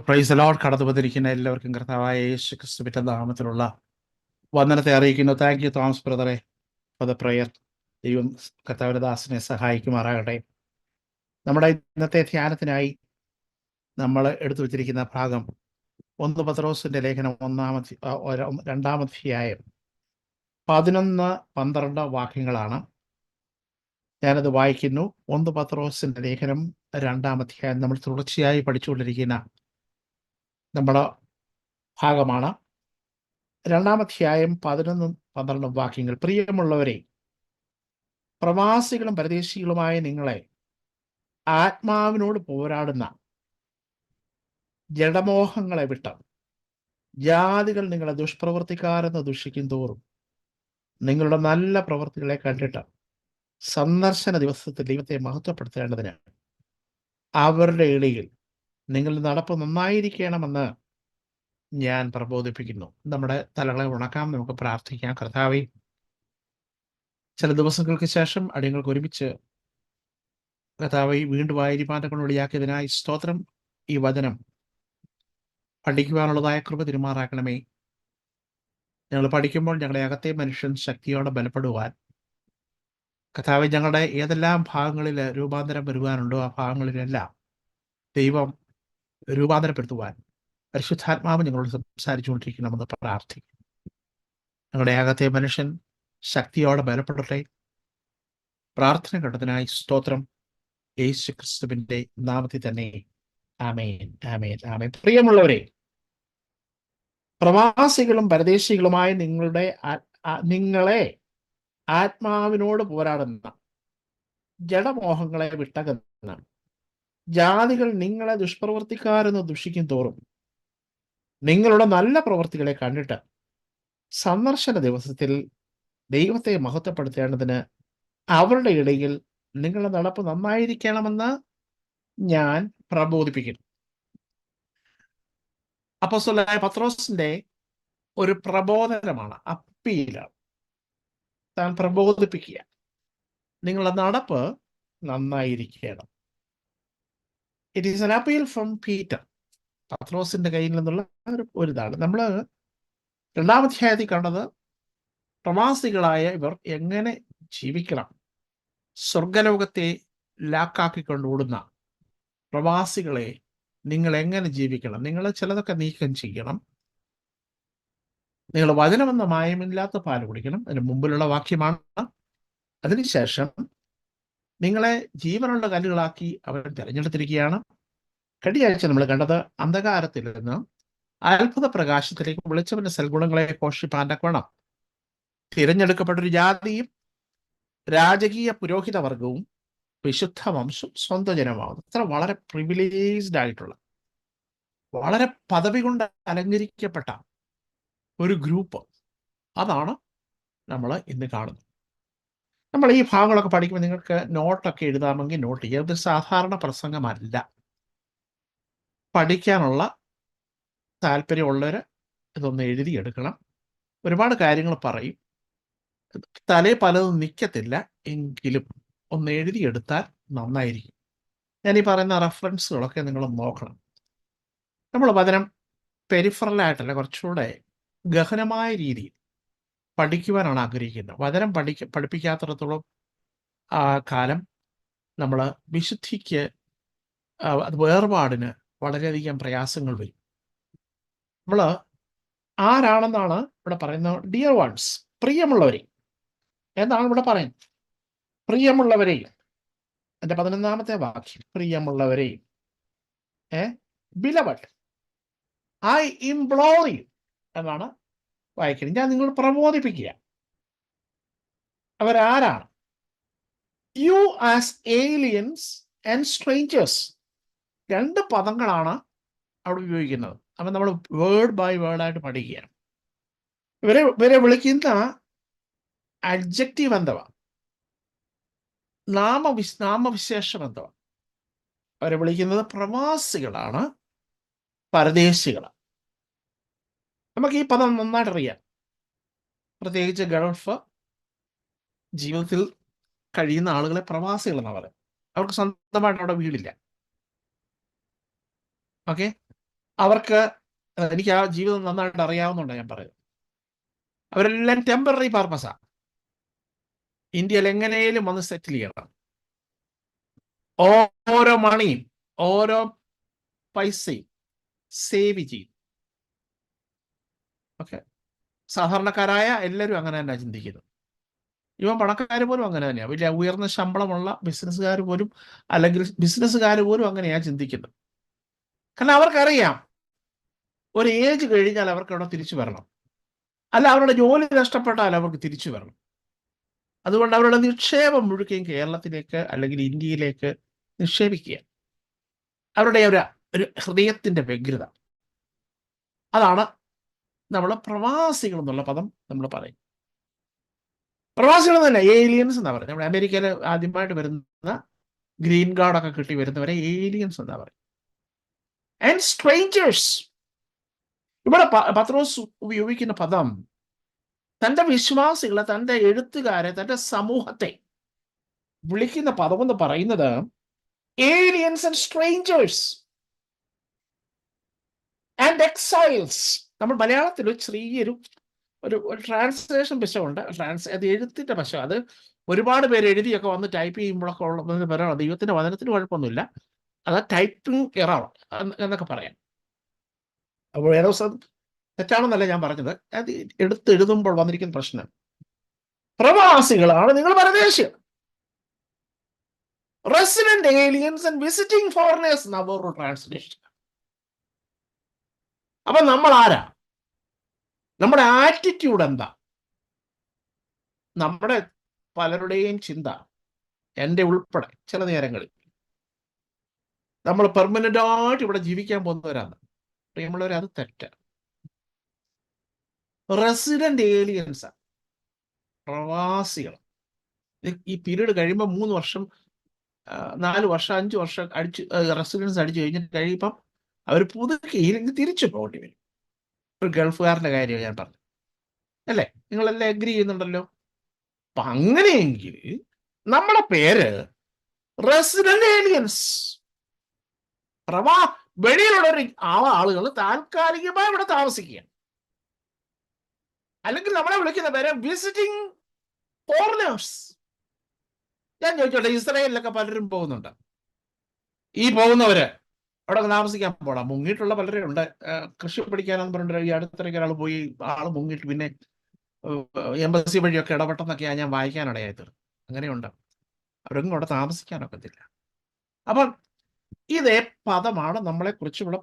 Praise the Lord. കടന്നു വന്നിരിക്കുന്ന എല്ലാവർക്കും കർത്താവായ യേശു ക്രിസ്തുവിന്റെ നാമത്തിലുള്ള വന്ദനത്തെ അറിയിക്കുന്നു. താങ്ക് യു തോമസ് ബ്രദറെ ഫോർ ദ പ്രയർ. ദൈവം കർത്താവിന്റെ ദാസനെ സഹായിക്കുമാറാകട്ടെ. നമ്മുടെ ഇന്നത്തെ ധ്യാനത്തിനായി നമ്മൾ എടുത്തു വച്ചിരിക്കുന്ന ഭാഗം 1 പത്രോസിന്റെ ലേഖനം 2-ാം അധ്യായം 11-12 വാക്യങ്ങളാണ്. ഞാനത് വായിക്കുന്നു. 1 പത്രോസിന്റെ ലേഖനം 2-ാം അധ്യായം നമ്മൾ തുടർച്ചയായി പഠിച്ചുകൊണ്ടിരിക്കുന്ന നമ്മുടെ ഭാഗമാണ്. 2-ാം അധ്യായം 11-12 വാക്യങ്ങൾ. പ്രിയമുള്ളവരെ, പ്രവാസികളും പരദേശികളുമായ നിങ്ങളെ ആത്മാവിനോട് പോരാടുന്ന ജഡമോഹങ്ങളെ വിട്ട് ജാതികൾ നിങ്ങളെ ദുഷ്പ്രവർത്തിക്കാരെന്ന് ദുഷിക്കും തോറും നിങ്ങളുടെ നല്ല പ്രവൃത്തികളെ കണ്ടിട്ട് സന്ദർശന ദിവസത്തിൽ ദൈവത്തെ മഹത്വപ്പെടുത്തേണ്ടതിന് അവരുടെ ഇടയിൽ നിങ്ങളുടെ നടപ്പ് നന്നായിരിക്കണമെന്ന് ഞാൻ പ്രബോധിപ്പിക്കുന്നു. നമ്മുടെ തലകളെ ഉണക്കാം, നമുക്ക് പ്രാർത്ഥിക്കാം. കർത്താവേ, ചില ദിവസങ്ങൾക്ക് ശേഷം അടിയങ്ങൾക്ക് ഒരുമിച്ച് കർത്താവേ വീണ്ടും ആയിരിക്കാൻ്റെ കൊണ്ട് വഴിയാക്കിയതിനായി സ്തോത്രം. ഈ വചനം പഠിക്കുവാനുള്ളതായ കൃപ തിരുമാറാക്കണമേ. ഞങ്ങൾ പഠിക്കുമ്പോൾ ഞങ്ങളുടെ അകത്തെ മനുഷ്യൻ ശക്തിയോടെ ബലപ്പെടുവാൻ, കർത്താവേ, ഞങ്ങളുടെ ഏതെല്ലാം ഭാഗങ്ങളിൽ രൂപാന്തരം വരുവാനുണ്ടോ ആ ഭാഗങ്ങളിലെല്ലാം ദൈവം രൂപാന്തരപ്പെടുത്തുവാൻ പരിശുദ്ധാത്മാവ് ഞങ്ങളോട് സംസാരിച്ചുകൊണ്ടിരിക്കണമെന്ന് പ്രാർത്ഥിക്കും. ഞങ്ങളുടെ അകത്തെ മനുഷ്യൻ ശക്തിയോടെ ബലപ്പെടട്ടെ. പ്രാർത്ഥന കേട്ടതിനായി സ്തോത്രം. യേശു ക്രിസ്തുവിന്റെ നാമത്തിൽ തന്നെ ആമേൻ, ആമേൻ, ആമേൻ. പ്രിയമുള്ളവരെ, പ്രവാസികളും പരദേശികളുമായ നിങ്ങളെ ആത്മാവിനോട് പോരാടുന്ന ജഡമോഹങ്ങളെ വിട്ടകന്ന ജാതികൾ നിങ്ങളെ ദുഷ്പ്രവർത്തിക്കാരെന്ന് ദുഷിക്കും തോറും നിങ്ങളുടെ നല്ല പ്രവൃത്തികളെ കണ്ടിട്ട് സന്ദർശന ദിവസത്തിൽ ദൈവത്തെ മഹത്വപ്പെടുത്തേണ്ടതിന് അവരുടെ ഇടയിൽ നിങ്ങളുടെ നടപ്പ് നന്നായിരിക്കണമെന്ന് ഞാൻ പ്രബോധിപ്പിക്കുന്നു. അപ്പോസ്തലനായ പത്രോസിന്റെ ഒരു പ്രബോധനമാണ്, അപ്പീലാണ്. താൻ പ്രബോധിപ്പിക്കുക, നിങ്ങളുടെ നടപ്പ് നന്നായിരിക്കണം. It is an appeal from Peter. പത്രോസിന്റെ കയ്യിൽ നിന്നുള്ള ഒരു ഇതാണ്. നമ്മൾ 2-ാം അധ്യായത്തിൽ കണ്ടത് പ്രവാസികളായ ഇവർ എങ്ങനെ ജീവിക്കണം, സ്വർഗലോകത്തെ ലാക്കാക്കിക്കൊണ്ട് ഓടുന്ന പ്രവാസികളെ നിങ്ങൾ എങ്ങനെ ജീവിക്കണം, നിങ്ങൾ ചിലതൊക്കെ നീക്കം ചെയ്യണം, നിങ്ങൾ വചനമെന്ന മായമില്ലാത്ത പാല് കുടിക്കണം. അതിന് മുമ്പിലുള്ള വാക്യമാണ്. അതിനുശേഷം നിങ്ങളെ ജീവനുള്ള കല്ലുകളാക്കി അവർ തിരഞ്ഞെടുത്തിരിക്കുകയാണ്. കഴിഞ്ഞയാഴ്ച നമ്മൾ കണ്ടത് അന്ധകാരത്തിൽ നിന്ന് അത്ഭുത പ്രകാശത്തിലേക്ക് വിളിച്ചവന്റെ സൽഗുണങ്ങളെ പോഷിപ്പാൻ തിരഞ്ഞെടുക്കപ്പെട്ടൊരു ജാതിയും രാജകീയ പുരോഹിത വർഗവും വിശുദ്ധ വംശം സ്വന്തം ജനമാവുന്നു. അത്ര വളരെ പ്രിവിലേജ്ഡ് ആയിട്ടുള്ള, വളരെ പദവി കൊണ്ട് അലങ്കരിക്കപ്പെട്ട ഒരു ഗ്രൂപ്പ്. അതാണ് നമ്മൾ ഇന്ന് കാണുന്നത്. നമ്മൾ ഈ ഭാഗങ്ങളൊക്കെ പഠിക്കുമ്പോൾ നിങ്ങൾക്ക് നോട്ടൊക്കെ എഴുതാമെങ്കിൽ നോട്ട് ചെയ്യുക. ഇത് സാധാരണ പ്രസംഗമല്ല. പഠിക്കാനുള്ള താല്പര്യമുള്ളവർ ഇതൊന്ന് എഴുതിയെടുക്കണം. ഒരുപാട് കാര്യങ്ങൾ പറയും, തലേ പലതും നിൽക്കത്തില്ല, എങ്കിലും ഒന്ന് എഴുതിയെടുത്താൽ നന്നായിരിക്കും. ഞാൻ ഈ പറയുന്ന റെഫറൻസുകളൊക്കെ നിങ്ങൾ നോക്കണം. നമ്മൾ വചനം പെരിഫറലായിട്ടല്ല, കുറച്ചുകൂടെ ഗഹനമായ രീതിയിൽ പഠിക്കുവാനാണ് ആഗ്രഹിക്കുന്നത്. വചനം പഠിപ്പിക്കാത്തിടത്തോളം കാലം നമ്മൾ വിശുദ്ധിക്ക്, അത് വേർപാടിന് വളരെയധികം പ്രയാസങ്ങൾ വരും. നമ്മൾ ആരാണെന്നാണ് ഇവിടെ പറയുന്നത്? ഡിയർ വൺസ്, പ്രിയമുള്ളവരെ എന്നാണ് ഇവിടെ പറയുന്നത്. പ്രിയമുള്ളവരെയും, എൻ്റെ 11-ാമത്തെ വാക്യം, പ്രിയമുള്ളവരെയും, ബിലവഡ് ഐ ഇംപ്ലോർ യു എന്നാണ് വായിക്കുന്നത്. ഞാൻ നിങ്ങൾ പ്രബോധിപ്പിക്കുക. അവരാരാണ്? You as aliens and strangers. 2 പദങ്ങളാണ് അവിടെ ഉപയോഗിക്കുന്നത്. അപ്പം നമ്മൾ വേർഡ് ബൈ വേർഡായിട്ട് പഠിക്കുകയാണ്. ഇവരെ വിളിക്കുന്ന അഡ്ജക്റ്റീവ് എന്തുവാ? നാമവിശേഷം എന്തുവാ? അവരെ വിളിക്കുന്നത് പ്രവാസികളാണ്, പരദേശികളാണ്. നമുക്ക് ഈ പദം നന്നായിട്ട് അറിയാം. പ്രത്യേകിച്ച് ഗൾഫ് ജീവിതത്തിൽ കഴിയുന്ന ആളുകളെ പ്രവാസികൾ എന്നാണ് പറയുന്നത്. അവർക്ക് സ്വന്തമായിട്ട് അവിടെ വീടില്ല. ഓക്കെ, അവർക്ക് എനിക്ക് ആ ജീവിതം നന്നായിട്ട് അറിയാവുന്നതുകൊണ്ട് ഞാൻ പറയുന്നത്, അവരെല്ലാം ടെമ്പററി പർപ്പസാണ്. ഇന്ത്യയിൽ എങ്ങനെയും വന്ന് സെറ്റിൽ ചെയ്യണം. ഓരോ മണിയും ഓരോ പൈസയും സേവ് ചെയ്യും. ഓക്കെ, സാധാരണക്കാരായ എല്ലാവരും അങ്ങനെ തന്നെ ചിന്തിക്കുന്നത്. ഇവൻ പണക്കാർ പോലും അങ്ങനെ തന്നെയാണ്. വലിയ ഉയർന്ന ശമ്പളമുള്ള ബിസിനസ്സുകാർ പോലും, അല്ലെങ്കിൽ ബിസിനസ്സുകാർ പോലും അങ്ങനെയാണ് ചിന്തിക്കുന്നത്. കാരണം അവർക്കറിയാം ഒരു ഏജ് കഴിഞ്ഞാൽ അവർക്ക് അവിടെ തിരിച്ചു വരണം, അല്ല അവരുടെ ജോലി നഷ്ടപ്പെട്ടാൽ അവർക്ക് തിരിച്ചു വരണം. അതുകൊണ്ട് അവരുടെ നിക്ഷേപം മുഴുക്കുകയും കേരളത്തിലേക്ക് അല്ലെങ്കിൽ ഇന്ത്യയിലേക്ക് നിക്ഷേപിക്കുക. അവരുടെ ഒരു ഹൃദയത്തിന്റെ വ്യഗ്രത. അതാണ് നമ്മൾ പ്രവാസികൾ എന്നുള്ള പദം നമ്മൾ പറയും. പ്രവാസികൾ എന്നല്ല, ഏലിയൻസ് എന്നാ പറയുന്നത്. നമ്മുടെ അമേരിക്കയിൽ ആദ്യമായിട്ട് വരുന്ന ഗ്രീൻ കാർഡൊക്കെ കിട്ടി വരുന്നവരെ ഏലിയൻസ് എന്നാ പറയും. And strangers. ഇവിടെ പത്രോസ് ഉപയോഗിക്കുന്ന പദം തന്റെ വിശ്വാസികളെ, തന്റെ എഴുത്തുകാരെ, തന്റെ സമൂഹത്തെ വിളിക്കുന്ന പദം എന്ന് പറയുന്നത് ഏലിയൻസ് ആൻഡ് സ്ട്രേഞ്ചേഴ്സ് ആൻഡ് എക്സൈൽസ്. നമ്മൾ മലയാളത്തിൽ ഒരു ചെറിയൊരു ഒരു ട്രാൻസ്ലേഷൻ പിശകുണ്ട്. അത് എഴുത്തിന്റെ പശ. അത് ഒരുപാട് പേര് എഴുതിയൊക്കെ വന്ന് ടൈപ്പ് ചെയ്യുമ്പോഴൊക്കെ ഉള്ളതിന് പറയാം. ദൈവത്തിന്റെ വചനത്തിന് കുഴപ്പമൊന്നുമില്ല, അത് ടൈപ്പിംഗ് എറർ എന്നൊക്കെ പറയാം. അപ്പോൾ ഏതോ തെറ്റാണെന്നല്ല ഞാൻ പറഞ്ഞത്, അത് എഴുതുമ്പോൾ വന്നിരിക്കുന്ന പ്രശ്നം. പ്രവാസികളാണ് നിങ്ങൾ പരദേശികൾ. Resident aliens and visiting foreigners എന്ന വേറൊരു ട്രാൻസ്ലേഷൻ. അപ്പൊ നമ്മൾ ആരാ? നമ്മുടെ ആറ്റിറ്റ്യൂഡ് എന്താ? നമ്മുടെ പലരുടെയും ചിന്ത, എൻ്റെ ഉൾപ്പെടെ, ചില നേരങ്ങളിൽ നമ്മൾ പെർമനന്റ് ആയിട്ട് ഇവിടെ ജീവിക്കാൻ പോകുന്നവരാണ്. പ്രിയമുള്ളവർ, അത് തെറ്റാണ്. റെസിഡന്റ് ഏലിയൻസ്, പ്രവാസികൾ. ഈ പീരീഡ് കഴിയുമ്പോൾ 3 വർഷം 4 വർഷം 5 വർഷം റെസിഡൻസ് അടിച്ചു കഴിഞ്ഞിട്ട് കഴിയുമ്പം അവർ പുതുക്കിയില്ലെങ്കിൽ തിരിച്ചു പോകേണ്ടി വരും. ഒരു ഗൾഫുകാരൻ്റെ കാര്യമാണ് ഞാൻ പറഞ്ഞത്, അല്ലേ? നിങ്ങളെല്ലാം അഗ്രി ചെയ്യുന്നുണ്ടല്ലോ. അപ്പൊ അങ്ങനെയെങ്കിൽ നമ്മളെ പേര് റെസിഡന്റ് ഏലിയൻസ്. വെളിയിലുള്ള ഒരു ആളുകൾ താൽക്കാലികമായി ഇവിടെ താമസിക്കുക. അല്ലെങ്കിൽ നമ്മളെ വിളിക്കുന്ന പേര് വിസിറ്റിംഗ് ഫോറിനേഴ്സ്. ഞാൻ ചോദിച്ചോട്ടെ, ഇസ്രായേലിലൊക്കെ പലരും പോകുന്നുണ്ട്. ഈ പോകുന്നവര് അവിടെ താമസിക്കാൻ പോടാ, മുങ്ങിയിട്ടുള്ള പലരും ഉണ്ട്. കൃഷി പഠിക്കാനെന്ന് പറഞ്ഞിട്ട് ഈ അടുത്തിടയ്ക്ക് ഒരാൾ പോയി, ആള് മുങ്ങിയിട്ട് പിന്നെ എംബസി വഴിയൊക്കെ ഇടപെട്ടെന്നൊക്കെയാണ് ഞാൻ വായിക്കാനിടയായത്. അങ്ങനെയുണ്ട്. അവരൊന്നും അവിടെ താമസിക്കാനൊക്കത്തില്ല. അപ്പം ഇതേ പദമാണ് നമ്മളെ കുറിച്ച് ഇവിടെ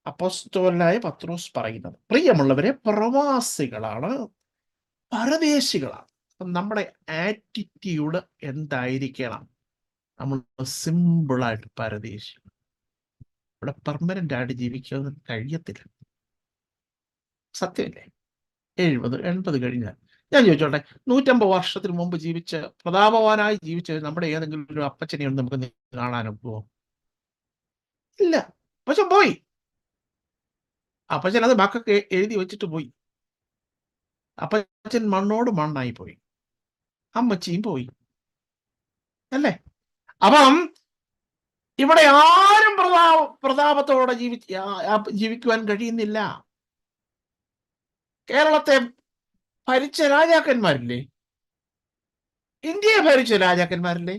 അപ്പോസ്തലനായ പത്രോസ് പറയുന്നത്. പ്രിയമുള്ളവരെ, പ്രവാസികളാണ്, പരദേശികളാണ്. നമ്മുടെ ആറ്റിറ്റ്യൂഡ് എന്തായിരിക്കണം? നമ്മൾ സിമ്പിളായിട്ട് പരദേശി. ഇവിടെ പെർമനന്റ് ആയിട്ട് ജീവിക്കാൻ കഴിയത്തില്ല. സത്യമല്ലേ? 70-80 കഴിഞ്ഞാൽ ഞാൻ ചോദിച്ചോട്ടെ, 150 വർഷത്തിന് മുമ്പ് ജീവിച്ച് പ്രതാപവാനായി ജീവിച്ച നമ്മുടെ ഏതെങ്കിലും ഒരു അപ്പച്ചനെയൊന്നും നമുക്ക് കാണാനൊക്കുമോ? ഇല്ല. അപ്പച്ചൻ പോയി. അപ്പച്ചൻ അത് മക്കൾക്ക് എഴുതി വെച്ചിട്ട് പോയി. അപ്പച്ചൻ മണ്ണോട് മണ്ണായി പോയി. അമ്മച്ചിയും പോയി, അല്ലേ? അപ്പം ഇവിടെ ആരും പ്രതാപത്തോടെ ജീവിക്കുവാൻ കഴിയുന്നില്ല. കേരളത്തെ ഭരിച്ച രാജാക്കന്മാരില്ലേ? ഇന്ത്യയെ ഭരിച്ച രാജാക്കന്മാരില്ലേ?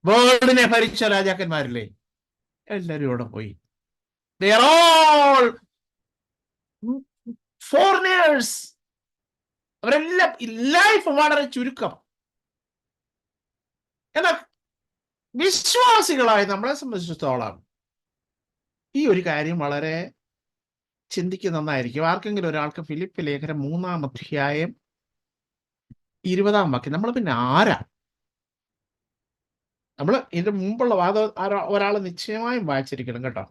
വേൾഡിനെ ഭരിച്ച രാജാക്കന്മാരില്ലേ? എല്ലാവരും ഇവിടെ പോയി. They are all foreigners. അവരെല്ലാം ലൈഫ് വളരെ ചുരുക്കം. എന്നാൽ വിശ്വാസികളായി നമ്മളെ സംബന്ധിച്ചിടത്തോളം ഈ ഒരു കാര്യം വളരെ ചിന്തിക്കുന്ന നന്നായിരിക്കും. ആർക്കെങ്കിലും ഒരാൾക്ക് ഫിലിപ്പ് ലേഖനം 3-ാം അധ്യായം 20-ാം വാക്യം, നമ്മൾ പിന്നെ ആരാ? നമ്മൾ ഇതിന്റെ മുമ്പുള്ള ഒരാൾ നിശ്ചയമായും വായിച്ചിരിക്കണം കേട്ടോ.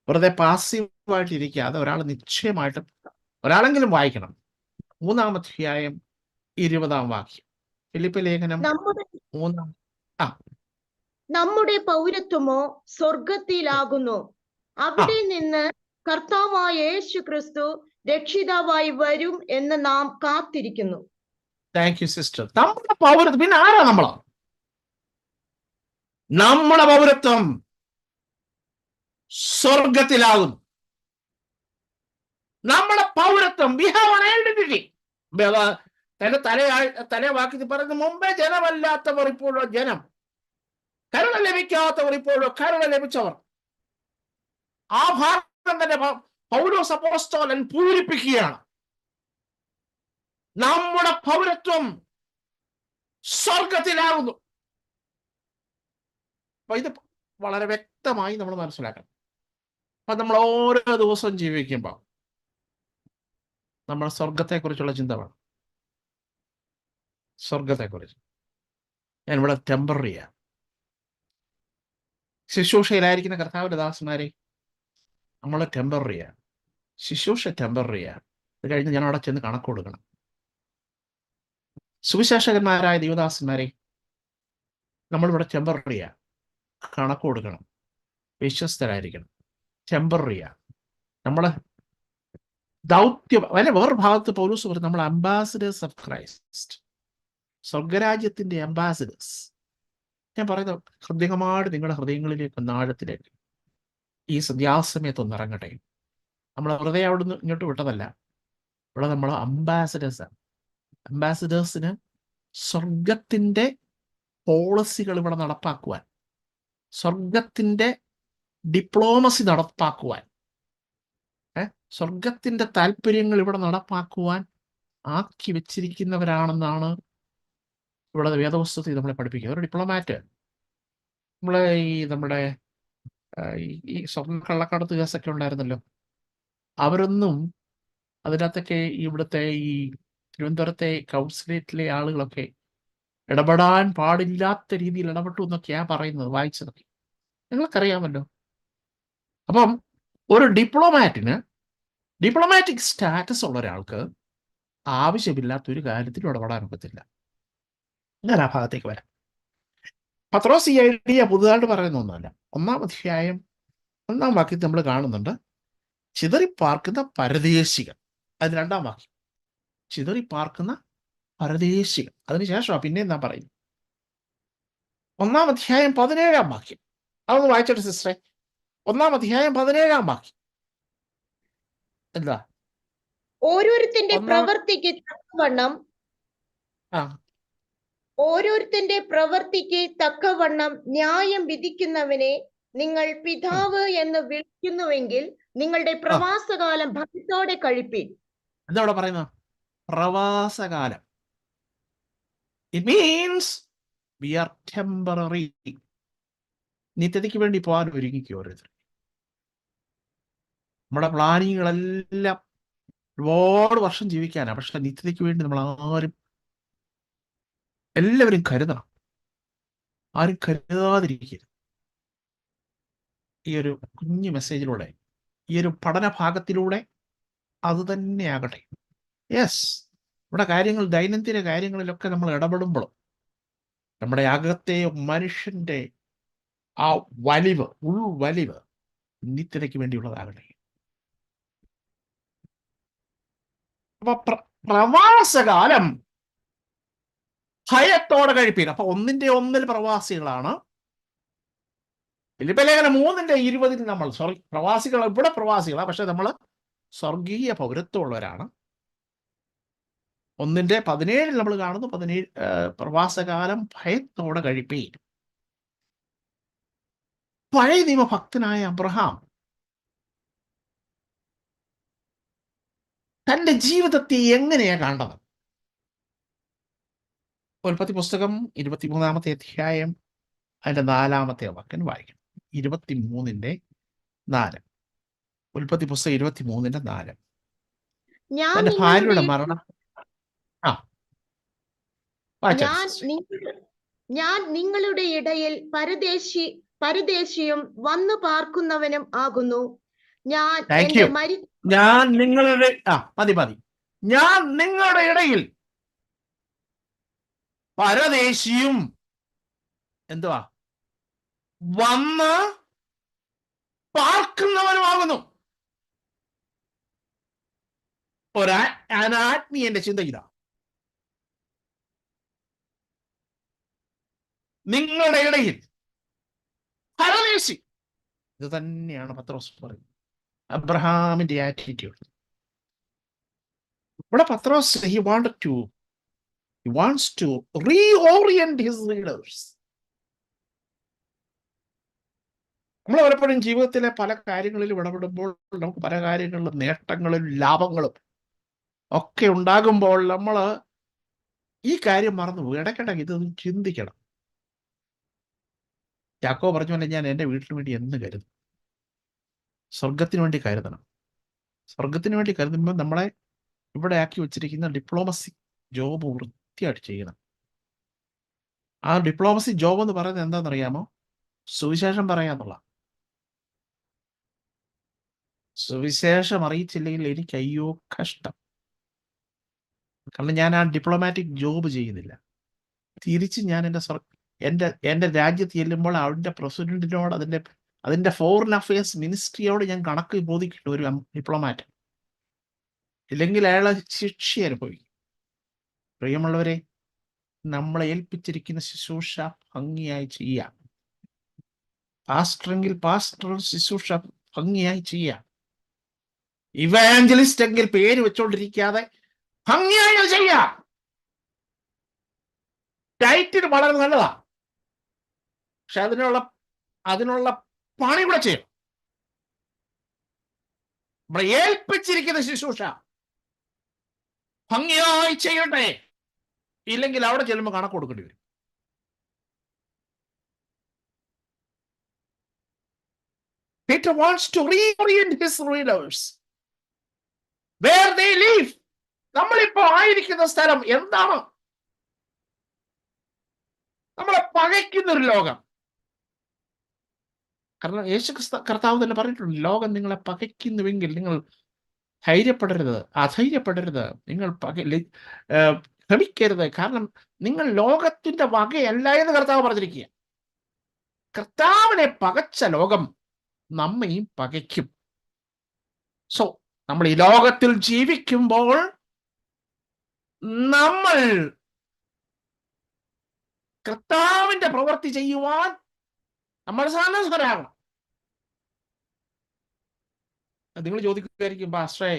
വെറുതെ പാസീവായിട്ട് ഇരിക്കാതെ ഒരാൾ നിശ്ചയമായിട്ടും ഒരാളെങ്കിലും വായിക്കണം. 3-ാം അധ്യായം 20-ാം വാക്യം, ഫിലിപ്പ് ലേഖനം 3. നമ്മുടെ പൗരത്വമോ സ്വർഗത്തിലാകുന്നു, അവിടെ നിന്ന് കർത്താവായ യേശു ക്രിസ്തു രക്ഷിതാവായി വരും എന്ന് നാം കാത്തിരിക്കുന്നു. Thank you sister. നമ്മുടെ പൗരത്വം, പിന്നെ ആരാ നമ്മളാ? നമ്മുടെ പൗരത്വം സ്വർഗത്തിലാകുന്നു. നമ്മുടെ പൗരത്വം, വി ഹാവ് an identity. തലേ വാക്യത്തിൽ പറയുന്ന മുമ്പേ ജനമല്ലാത്തവർ ഇപ്പോഴോ ജനം, കരുണ ലഭിക്കാത്തവർ ഇപ്പോഴോ കരുണ ലഭിച്ചവർ. ആ ഭാഗം തന്നെ പൗലോസ് അപ്പോസ്തലൻ പൂരിപ്പിക്കുകയാണ്. നമ്മുടെ പൗരത്വം സ്വർഗത്തിലാകുന്നു. അപ്പൊ ഇത് വളരെ വ്യക്തമായി നമ്മൾ മനസ്സിലാക്കണം. അപ്പൊ നമ്മൾ ഓരോ ദിവസവും ജീവിക്കുമ്പോൾ നമ്മൾ സ്വർഗത്തെക്കുറിച്ചുള്ള ചിന്ത വേണം. സ്വർഗത്തെക്കുറിച്ച്. ഞാൻ ഇവിടെ ടെമ്പററിയാണ്. ശുശ്രൂഷയിലായിരിക്കുന്ന കർത്താവിന്റെ ദാസന്മാരെ, നമ്മൾ ടെമ്പററിയാണ്. ശുശ്രൂഷ ടെമ്പററിയാണ്. അത് കഴിഞ്ഞ് ഞാൻ അവിടെ ചെന്ന് കണക്ക് കൊടുക്കണം. സുവിശേഷകന്മാരായ ദൈവദാസന്മാരെ, നമ്മളിവിടെ ടെമ്പററിയാണ്. കണക്ക് കൊടുക്കണം. വിശ്വസ്തരായിരിക്കണം. ടെമ്പററിയാണ്. നമ്മള് ദൗത്യം വേറൊരു ഭാഗത്ത് പൗലോസ് പറയും, നമ്മൾ അംബാസിഡേഴ്സ് ഓഫ് ക്രൈസ്റ്റ്, സ്വർഗരാജ്യത്തിന്റെ അംബാസിഡേഴ്സ്. ഞാൻ പറയുന്നത് ഹൃദയമായിട്ട് നിങ്ങളുടെ ഹൃദയങ്ങളിലേക്ക് ഒന്നാഴത്തിലേക്ക് ഈ സന്ധ്യാസമയത്ത് ഒന്ന് ഇറങ്ങട്ടെ. നമ്മൾ ഹൃദയം അവിടുന്ന് ഇങ്ങോട്ട് വിട്ടതല്ല. ഇവിടെ നമ്മൾ അംബാസിഡേഴ്സാണ്. അംബാസിഡേഴ്സിന് സ്വർഗത്തിന്റെ പോളിസികൾ ഇവിടെ നടപ്പാക്കുവാൻ, സ്വർഗത്തിന്റെ ഡിപ്ലോമസി നടപ്പാക്കുവാൻ, സ്വർഗത്തിന്റെ താല്പര്യങ്ങൾ ഇവിടെ നടപ്പാക്കുവാൻ ആക്കി വെച്ചിരിക്കുന്നവരാണെന്നാണ് ഇവിടെ വേദപുസ്തകത്തിൽ നമ്മളെ പഠിപ്പിക്കുക. ഒരു ഡിപ്ലോമാറ്റ്, നമ്മുടെ ഈ സ്വർണ്ണ കള്ളക്കടത്ത് കേസൊക്കെ ഉണ്ടായിരുന്നല്ലോ, അവരൊന്നും അതിനകത്തൊക്കെ ഇവിടുത്തെ ഈ തിരുവനന്തപുരത്തെ കൗൺസിലേറ്റിലെ ആളുകളൊക്കെ ഇടപെടാൻ പാടില്ലാത്ത രീതിയിൽ ഇടപെട്ടു എന്നൊക്കെയാ പറയുന്നത്, വായിച്ചതൊക്കെ നിങ്ങൾക്കറിയാമല്ലോ. അപ്പം ഒരു ഡിപ്ലോമാറ്റിക് സ്റ്റാറ്റസ് ഉള്ള ഒരാൾക്ക് ആവശ്യമില്ലാത്തൊരു കാര്യത്തിലും ഇടപെടാൻ ഒക്കത്തില്ല. ഞാൻ ആ ഭാഗത്തേക്ക് വരാം. പത്രോസ് ഈ ഐഡിയ പുതുതായിട്ട് പറയുന്ന ഒന്നുമല്ല. 1-ാം അധ്യായം 1-ാം വാക്യത്തിൽ നമ്മൾ കാണുന്നുണ്ട്, ചിതറിപ്പാർക്കുന്ന പരദേശികൾ. അത് 2-ാം വാക്യം, ചിതറിപ്പാർക്കുന്ന പരദേശികൾ. അതിനുശേഷം പിന്നെ എന്താ പറയുന്നത്? 1-ാം അധ്യായം 17-ാം വാക്യം. അതൊന്ന് വായിച്ചോട്ടെ സിസ്റ്ററെ. 1-ാം അധ്യായം 17-ാം വാക്യം എന്താ? ഓരോരുത്തന്റെ പ്രവൃത്തിക്ക് തക്കവണ്ണം ന്യായം വിധിക്കുന്നവനെ നിങ്ങൾ പിതാവ് എന്ന് വിളിക്കുന്നുവെങ്കിൽ നിങ്ങളുടെ പ്രവാസകാലം ഭക്തിയോടെ കഴിപ്പീൻ. എന്താ ഇവിടെ പറയുന്നത്? പ്രവാസകാലം. It means we are temporary. നിത്യതയ്ക്ക് വേണ്ടി പോകാൻ ഒരുങ്ങിക്കോ ഓരോരുത്തർ. നമ്മുടെ പ്ലാനിങ്ങുകളെല്ലാം ഒരുപാട് വർഷം ജീവിക്കാനാണ്. പക്ഷെ നിത്യതയ്ക്ക് വേണ്ടി നമ്മൾ എല്ലാവരും കരുതണം. ആരും കരുതാതിരിക്കരുത്. ഈ ഒരു കുഞ്ഞു മെസ്സേജിലൂടെ, ഈ ഒരു പഠന ഭാഗത്തിലൂടെ അത് തന്നെയാകട്ടെ. യെസ്, നമ്മുടെ കാര്യങ്ങൾ, ദൈനംദിന കാര്യങ്ങളിലൊക്കെ നമ്മൾ ഇടപെടുമ്പോഴും നമ്മുടെ അകത്തെ മനുഷ്യന്റെ ആ വലിവ്, ഉൾവലിവ് നിത്യതയ്ക്ക് വേണ്ടിയുള്ളതാകട്ടെ. അപ്പൊ പ്രവാസകാലം ഭയത്തോടെ കഴിപ്പീൻ. അപ്പൊ 1-ൽ പ്രവാസികളാണ്. ഫിലിപ്പിയ ലേഖനം 3:20 നമ്മൾ പ്രവാസികൾ, ഇവിടെ പ്രവാസികളാണ്, പക്ഷെ നമ്മൾ സ്വർഗീയ പൗരത്വമുള്ളവരാണ്. 1:17 നമ്മൾ കാണുന്നു, 17 പ്രവാസകാലം ഭയത്തോടെ കഴിപ്പീൻ. പഴയ നിയമഭക്തനായ അബ്രഹാം തന്റെ ജീവിതത്തെ എങ്ങനെയാ കാണുന്നത്? ഉൽപ്പത്തി പുസ്തകം 23-ാമത്തെ അധ്യായം അതിന്റെ 4-ാമത്തെ വാക്യം വായിക്കണം. 23:4. ഉൽപ്പത്തി പുസ്തകം 23:4. തന്റെ ഭാര്യയുടെ മരണം. ഞാൻ നിങ്ങളുടെ ഇടയിൽ പരദേശിയും വന്നു പാർക്കുന്നവനും ആകുന്നു. ഞാൻ നിങ്ങളുടെ ഞാൻ നിങ്ങളുടെ ഇടയിൽ പരദേശിയും എന്തുവാ വന്ന് പാർക്കുന്നവനുമാകുന്നു. അനാത്മീയന്റെ ചിന്ത ഇതാ. നിങ്ങളുടെ ഇടയിൽ പരദേശി. ഇത് തന്നെയാണ് പത്രോസ് പറയുന്നത്. അബ്രഹാമിന്റെ ആറ്റിറ്റ്യൂഡ്. ഇവിടെ പത്രോസ് he wants to reorient his readers. നമ്മൾ പലപ്പോഴും ജീവിതത്തിലെ പല കാര്യങ്ങളിലും ഇടപെടുമ്പോൾ നമുക്ക് പല കാര്യങ്ങളിലും നേട്ടങ്ങളും ലാഭങ്ങളും ഒക്കെ ഉണ്ടാകുമ്പോൾ നമ്മൾ ഈ കാര്യം മറന്നു പോകും. ഇടയ്ക്കിടയ്ക്ക് ഇതൊന്നും ചിന്തിക്കണം. യാക്കോബ് പറഞ്ഞ പോലെ ഞാൻ എൻ്റെ വീട്ടിന് വേണ്ടി എന്ന് കരുതും. സ്വർഗത്തിന് വേണ്ടി കരുതണം. സ്വർഗത്തിന് വേണ്ടി കരുതുമ്പോൾ നമ്മളെ ഇവിടെ ആക്കി വെച്ചിരിക്കുന്ന ഡിപ്ലോമസി ജോബ് വൃത്തിയായിട്ട് ചെയ്യണം. ആ ഡിപ്ലോമസി ജോബ് എന്ന് പറയുന്നത് എന്താണെന്നറിയാമോ? സുവിശേഷം പറയാന്നുള്ള. സുവിശേഷം അറിയിച്ചില്ലെങ്കിൽ എനിക്ക് അയ്യോ കഷ്ടം. കാരണം ഞാൻ ആ ഡിപ്ലോമാറ്റിക് ജോബ് ചെയ്യുന്നില്ല. തിരിച്ച് ഞാൻ എൻ്റെ രാജ്യത്ത് ചെല്ലുമ്പോൾ അതിൻ്റെ പ്രസിഡന്റിനോട് അതിൻ്റെ ഫോറിൻ അഫയേഴ്സ് മിനിസ്ട്രിയോട് ഞാൻ കണക്ക് ബോധിക്കിട്ടു ഒരു ഡിപ്ലോമാറ്റ്. ഇല്ലെങ്കിൽ അയാളെ ശിക്ഷ അനുഭവിക്കും. പ്രിയമുള്ളവരെ, നമ്മളെ ഏൽപ്പിച്ചിരിക്കുന്ന ശുശ്രൂഷ ഭംഗിയായി ചെയ്യാം. പാസ്റ്ററെങ്കിൽ പാസ്റ്റർ ശുശ്രൂഷ ഭംഗിയായി ചെയ്യാം. ഇവാഞ്ചലിസ്റ്റ് എങ്കിൽ പേര് വെച്ചോണ്ടിരിക്കാതെ ഭംഗിയായി ചെയ്യാം. ടൈറ്റിൽ വളരെ നല്ലതാ, പക്ഷെ അതിനുള്ള പണി കൂടെ ചെയ്യും. നമ്മളെ ഏൽപ്പിച്ചിരിക്കുന്ന ശുശ്രൂഷ ഭംഗിയായി ചെയ്യട്ടെ, ഇല്ലെങ്കിൽ അവിടെ ചെല്ലുമ്പോൾ കണക്ക് കൊടുക്കേണ്ടി വരും. Peter wants to reorient his readers where they live. നമ്മളിപ്പോ ആയിരിക്കുന്ന സ്ഥലം എന്താണ്? നമ്മളെ പകയ്ക്കുന്നൊരു ലോകം. കാരണം യേശു കർത്താവ് തന്നെ പറഞ്ഞിട്ടുണ്ട്, ലോകം നിങ്ങളെ പകയ്ക്കുന്നുവെങ്കിൽ നിങ്ങൾ ധൈര്യപ്പെടരുത്, അധൈര്യപ്പെടരുത്, നിങ്ങൾ ഭ്രമിക്കരുത്. കാരണം നിങ്ങൾ ലോകത്തിന്റെ വകയല്ല എന്ന് കർത്താവ് പറഞ്ഞിരിക്കുക. കർത്താവിനെ പകച്ച ലോകം നമ്മയും പകയ്ക്കും. സോ നമ്മൾ ഈ ലോകത്തിൽ ജീവിക്കുമ്പോൾ നമ്മൾ കർത്താവിന്റെ പ്രവൃത്തി ചെയ്യുവാൻ നമ്മൾ സന്നദ്ധരാകണം. നിങ്ങൾ ചോദിക്കുമായിരിക്കും, പാസ്റ്ററേ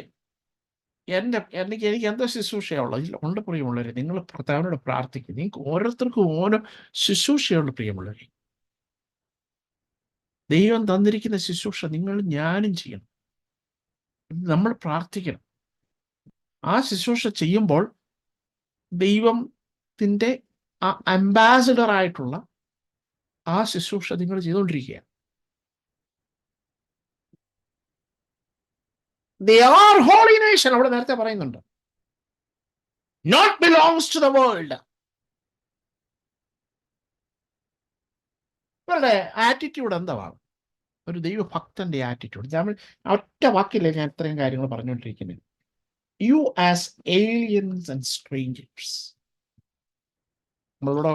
എനിക്ക് എന്തോ ശുശ്രൂഷയുള്ളത്? ഉണ്ട് പ്രിയമുള്ളവരെ, നിങ്ങൾ കർത്താവിനോട് പ്രാർത്ഥിക്കും. നിങ്ങൾക്ക് ഓരോരുത്തർക്കും ഓരോ ശുശ്രൂഷയുള്ള പ്രിയമുള്ളവരെ. ദൈവം തന്നിരിക്കുന്ന ശുശ്രൂഷ നിങ്ങൾ ഞാനും ചെയ്യണം. നമ്മൾ പ്രാർത്ഥിക്കണം. ആ ശുശ്രൂഷ ചെയ്യുമ്പോൾ ദൈവത്തിൻ്റെ ആ അംബാസിഡർ ആയിട്ടുള്ള ആ ശുശ്രൂഷ നിങ്ങൾ ചെയ്തുകൊണ്ടിരിക്കുക. They are holy nation. അവിടെ നേരത്തെ പറയുന്നുണ്ട്, not belongs to the world. അവരുടെ ആറ്റിറ്റ്യൂഡ് എന്താണ്? ഒരു ദൈവഭക്തന്റെ ആറ്റിറ്റ്യൂഡ്. ഞാൻ ഒറ്റ വാക്കില്ലേ ഞാൻ ഇത്രയും കാര്യങ്ങൾ പറഞ്ഞുകൊണ്ടിരിക്കുന്നത്. You as aliens and strangers. നമ്മളിവിടെ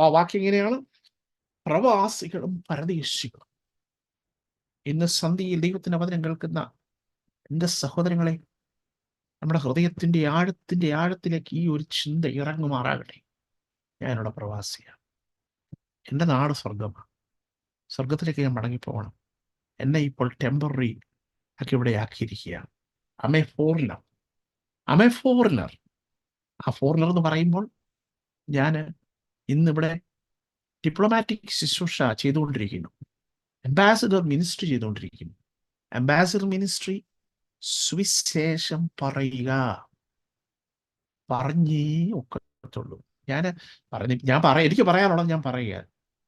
ആ വാക്യം എങ്ങനെയാണ്? പ്രവാസികളും പരദേശികളും. ഇന്ന് സന്ധ്യയിൽ ദൈവത്തിന്റെ വചനം കേൾക്കുന്ന എൻ്റെ സഹോദരങ്ങളെ, നമ്മുടെ ഹൃദയത്തിന്റെ ആഴത്തിലേക്ക് ഈ ഒരു ചിന്ത ഇറങ്ങുമാറാകട്ടെ. ഞാനിവിടെ പ്രവാസിയാണ്. എൻ്റെ നാട് സ്വർഗമാണ്. സ്വർഗത്തിലേക്ക് ഞാൻ മടങ്ങിപ്പോകണം. എന്നെ ഇപ്പോൾ ടെമ്പററി ഒക്കെ ഇവിടെ ആക്കിയിരിക്കുകയാണ്. അമേ ഫോറിനർ. ആ ഫോറിനർ എന്ന് പറയുമ്പോൾ ഞാൻ ഇന്നിവിടെ ഡിപ്ലോമാറ്റിക് ശുശ്രൂഷ ചെയ്തുകൊണ്ടിരിക്കുന്നു. അംബാസിഡർ മിനിസ്ട്രി ചെയ്തുകൊണ്ടിരിക്കുന്നു. അംബാസിഡർ മിനിസ്ട്രി സുവിശേഷം പറയുക. പറഞ്ഞേ ഒക്കത്തുള്ളൂ. എനിക്ക് പറയാനുള്ളത് ഞാൻ പറയുക,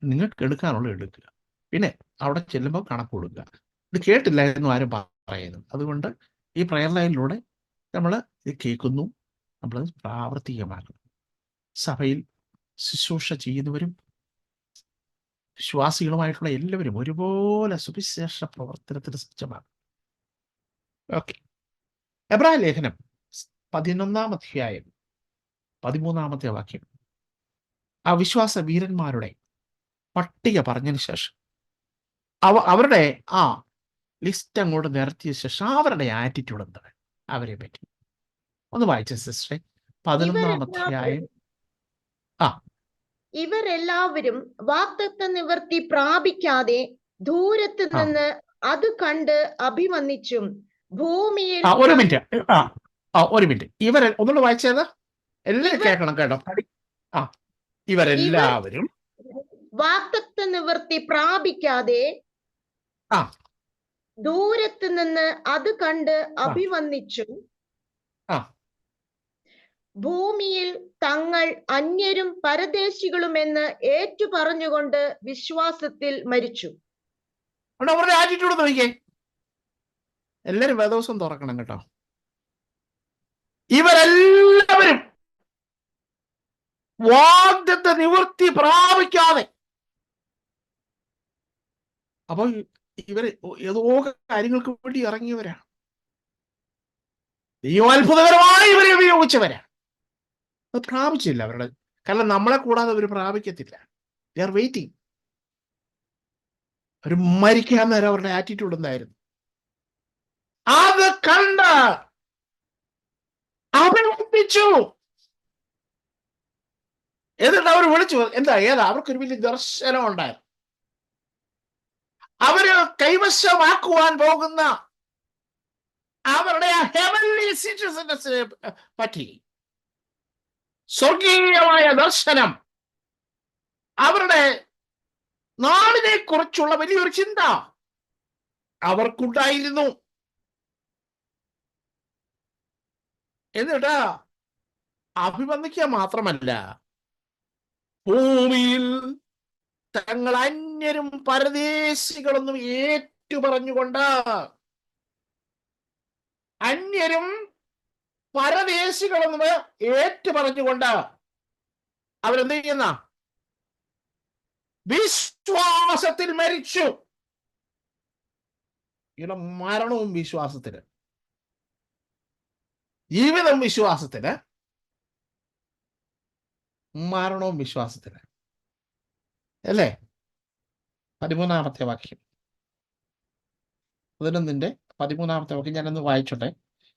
നിങ്ങൾക്ക് എടുക്കാനുള്ളത് എടുക്കുക. പിന്നെ അവിടെ ചെല്ലുമ്പോൾ കണക്ക് കൊടുക്കുക. ഇത് കേട്ടില്ല എന്നും ആരും പറയുന്നു. അതുകൊണ്ട് ഈ പ്രയർ ലൈനിലൂടെ നമ്മൾ ഇത് കേൾക്കുന്നു, നമ്മളത് പ്രാവർത്തികമാക്കണം. സഭയിൽ ശുശ്രൂഷ ചെയ്യുന്നവരും വിശ്വാസികളുമായിട്ടുള്ള എല്ലാവരും ഒരുപോലെ സുവിശേഷ പ്രവർത്തനത്തിന് സജ്ജമാണ്. ഓക്കെ. എബ്രായ ലേഖനം 11-ാം അധ്യായം 13-ാമത്തെ വാക്യം. ആ വിശ്വാസ വീരന്മാരുടെ പട്ടിക പറഞ്ഞതിന് ശേഷം അവരുടെ ആ ലിസ്റ്റ് അങ്ങോട്ട് നിരത്തിയ ശേഷം അവരുടെ ആറ്റിറ്റ്യൂഡ് എന്താണ് അവരെ പറ്റി ഒന്ന് വായിച്ച സിസ്റ്ററെ. 11-ാം അധ്യായം. ഇവരെല്ലാവരും വാഗ്ദത്ത നിവൃത്തി പ്രാപിക്കാതെ ദൂരത്ത് നിന്ന് അത് കണ്ട് അഭിമന്ദിച്ചും ഭൂമിയിൽ. ഒരു മിനിറ്റ്. ഒരു മിനിറ്റ്. ഒന്നുകൂടെ വായിച്ചത് എല്ലാവരും ഇവർ കേൾക്കണം കേട്ടോ. ആ ഇവർ ഇവരെല്ലാവരും വാഗ്ദത്ത നിവൃത്തി പ്രാപിക്കാതെ ആ ദൂരത്ത് നിന്ന് അത് കണ്ട് ആ അഭിവന്ദിച്ചു ആ ഭൂമിയിൽ തങ്ങൾ അന്യരും പരദേശികളുമെന്ന് ഏറ്റു പറഞ്ഞുകൊണ്ട് വിശ്വാസത്തിൽ മരിച്ചു. അവിടെ അവരുടെ ആറ്റിറ്റ്യൂഡ് നോക്കിയേ. എല്ലാരും വേദവസം തുറക്കണം കേട്ടോ. ഇവരെല്ലാവരും വാഗ്ദത്ത നിവൃത്തി പ്രാപിക്കാതെ, അപ്പൊ ഇവര് ഏതോ കാര്യങ്ങൾക്ക് വേണ്ടി ഇറങ്ങിയവരാണ്. ദൈവം അത്ഭുതകരമായി ഇവരെ ഉപയോഗിച്ചവരാണ്. അത് പ്രാപിച്ചില്ല അവരുടെ. കാരണം നമ്മളെ കൂടാതെ അവർ പ്രാപിക്കത്തില്ല. They are waiting. അവർ മരിക്കാൻ നേരം അവരുടെ ആറ്റിറ്റ്യൂഡ് എന്തായിരുന്നു? അത് കണ്ട് അഭിനന്ദിച്ചു. എന്നിട്ട് അവർ വിളിച്ചു. ഏതാ അവർക്കൊരു വലിയ ദർശനം ഉണ്ടായിരുന്നു. അവര് കൈവശമാക്കുവാൻ പോകുന്ന അവരുടെ ഹെവൻലി സിറ്റിസൺസിനെ പറ്റി സ്വർഗീയമായ ദർശനം, അവരുടെ നാടിനെ കുറിച്ചുള്ള വലിയൊരു ചിന്ത അവർക്കുണ്ടായിരുന്നു. എന്നിട്ട് അഭിവന്ദിക്കുക മാത്രമല്ല, ഭൂമിയിൽ തങ്ങൾ അന്യരും പരദേശികളൊന്നും ഏറ്റുപറഞ്ഞുകൊണ്ട്, അന്യരും പരദേശികളെന്ന് ഏറ്റുപറഞ്ഞുകൊണ്ട് അവരെന്ത് ചെയ്യുന്ന? വിശ്വാസത്തിൽ മരിച്ചു. ഇവിടെ മരണവും വിശ്വാസത്തിന്, ജീവിതവും വിശ്വാസത്തിന്, മരണവും വിശ്വാസത്തിന്, അല്ലേ? 13-ാമത്തെ വാക്യം, 11-ന്റെ 13-ാമത്തെ വാക്യം ഞാനൊന്ന് വായിച്ചോട്ടെ.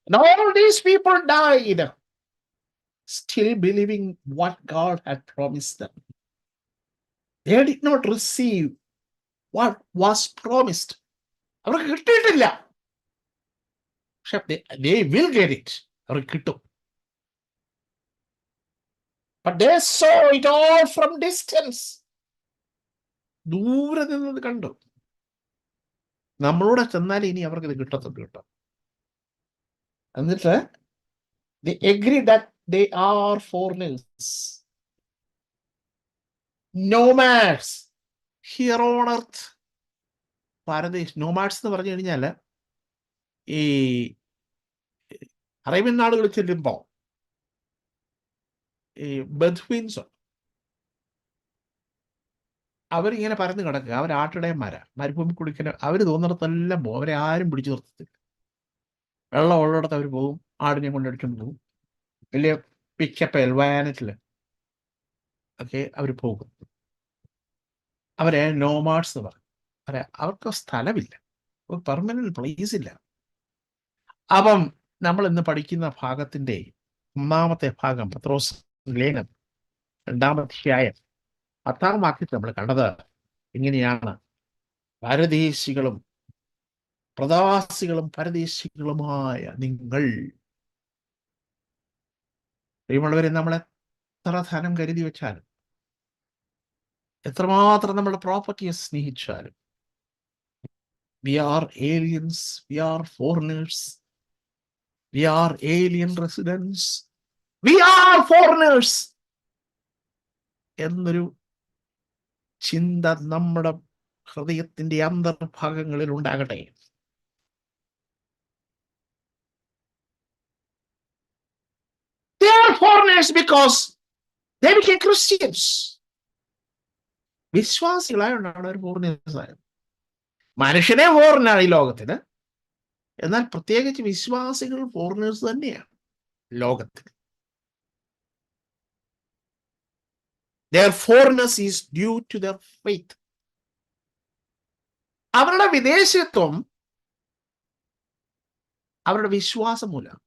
And all these people died still believing what God had promised them. They did not receive what was promised. അവർക്ക് കിട്ടിയിട്ടില്ല, പക്ഷെ they will get it. അവർക്ക് കിട്ടും. But they saw it all from distance. ദൂരെ നിന്നത് കണ്ടു. നമ്മളോട് ചെന്നാൽ ഇനി അവർക്ക് ഇത് കിട്ടത്തുള്ളൂ കേട്ടോ. എന്നിട്ട് they agree that they are foreigners, nomads here on earth. പരദേശ്, നോമാഡ്സ് എന്ന് പറഞ്ഞു കഴിഞ്ഞാൽ ഈ അറേബ്യൻ നാടുകളിൽ ചെല്ലുമ്പോൾ ഈ ബദ്വീൻസ് അവരിങ്ങനെ പരന്ന് കിടക്കുക. അവർ ആട്ടിടയന്മാരാ, മരുഭൂമി കുടിക്കുന്ന. അവർ തോന്നിടത്തെല്ലാം പോകും. അവരെ ആരും പിടിച്ചു നിർത്തത്തില്ല. വെള്ളം ഉള്ളിടത്ത് അവർ പോകും, ആടിനെ കൊണ്ടടിച്ചുകൊണ്ട് പോകും. വലിയ പിക്കപ്പ് വാനറ്റിൽ ഒക്കെ അവർ പോകും. അവരെ നോമാഡ്സ് എന്ന് പറയും. അവർക്ക് സ്ഥലമില്ല, പെർമനന്റ് പ്ലേസ് ഇല്ല. അപ്പം നമ്മൾ ഇന്ന് പഠിക്കുന്ന ഭാഗത്തിന്റെ 1-ാമത്തെ ഭാഗം, പത്രോസ് ലേഖനം 2-ാം അധ്യായം 10-ാം വാക്യത്തിൽ നമ്മൾ കണ്ടത് ഇങ്ങനെയാണ്: പരദേശികളും പ്രവാസികളും പരദേശികളുമായ നിങ്ങൾ. പ്രിയമുള്ളവരെ, നമ്മൾ എത്ര ധനം കരുതി വെച്ചാലും, എത്രമാത്രം നമ്മുടെ പ്രോപ്പർട്ടിയെ സ്നേഹിച്ചാലും, we are aliens, we are foreigners, we are alien residents, we are foreigners എന്നൊരു ചിന്ത നമ്മുടെ ഹൃദയത്തിന്റെ അന്തർഭാഗങ്ങളിൽ ഉണ്ടാകട്ടെ. They are foreigners because they became Christians. വിശ്വാസികളായോണ്ടാണ് അവർ ഫോറിനേഴ്സ് ആയത്. മനുഷ്യനെ ഫോറിനാണ് ഈ ലോകത്തിന്, എന്നാൽ പ്രത്യേകിച്ച് വിശ്വാസികൾ ഫോറിനേഴ്സ് തന്നെയാണ് ലോകത്തിൽ. Their foreignness is due to their faith. അവരുടെ വിദേശത്വം അവരുടെ വിശ്വാസം മൂലം,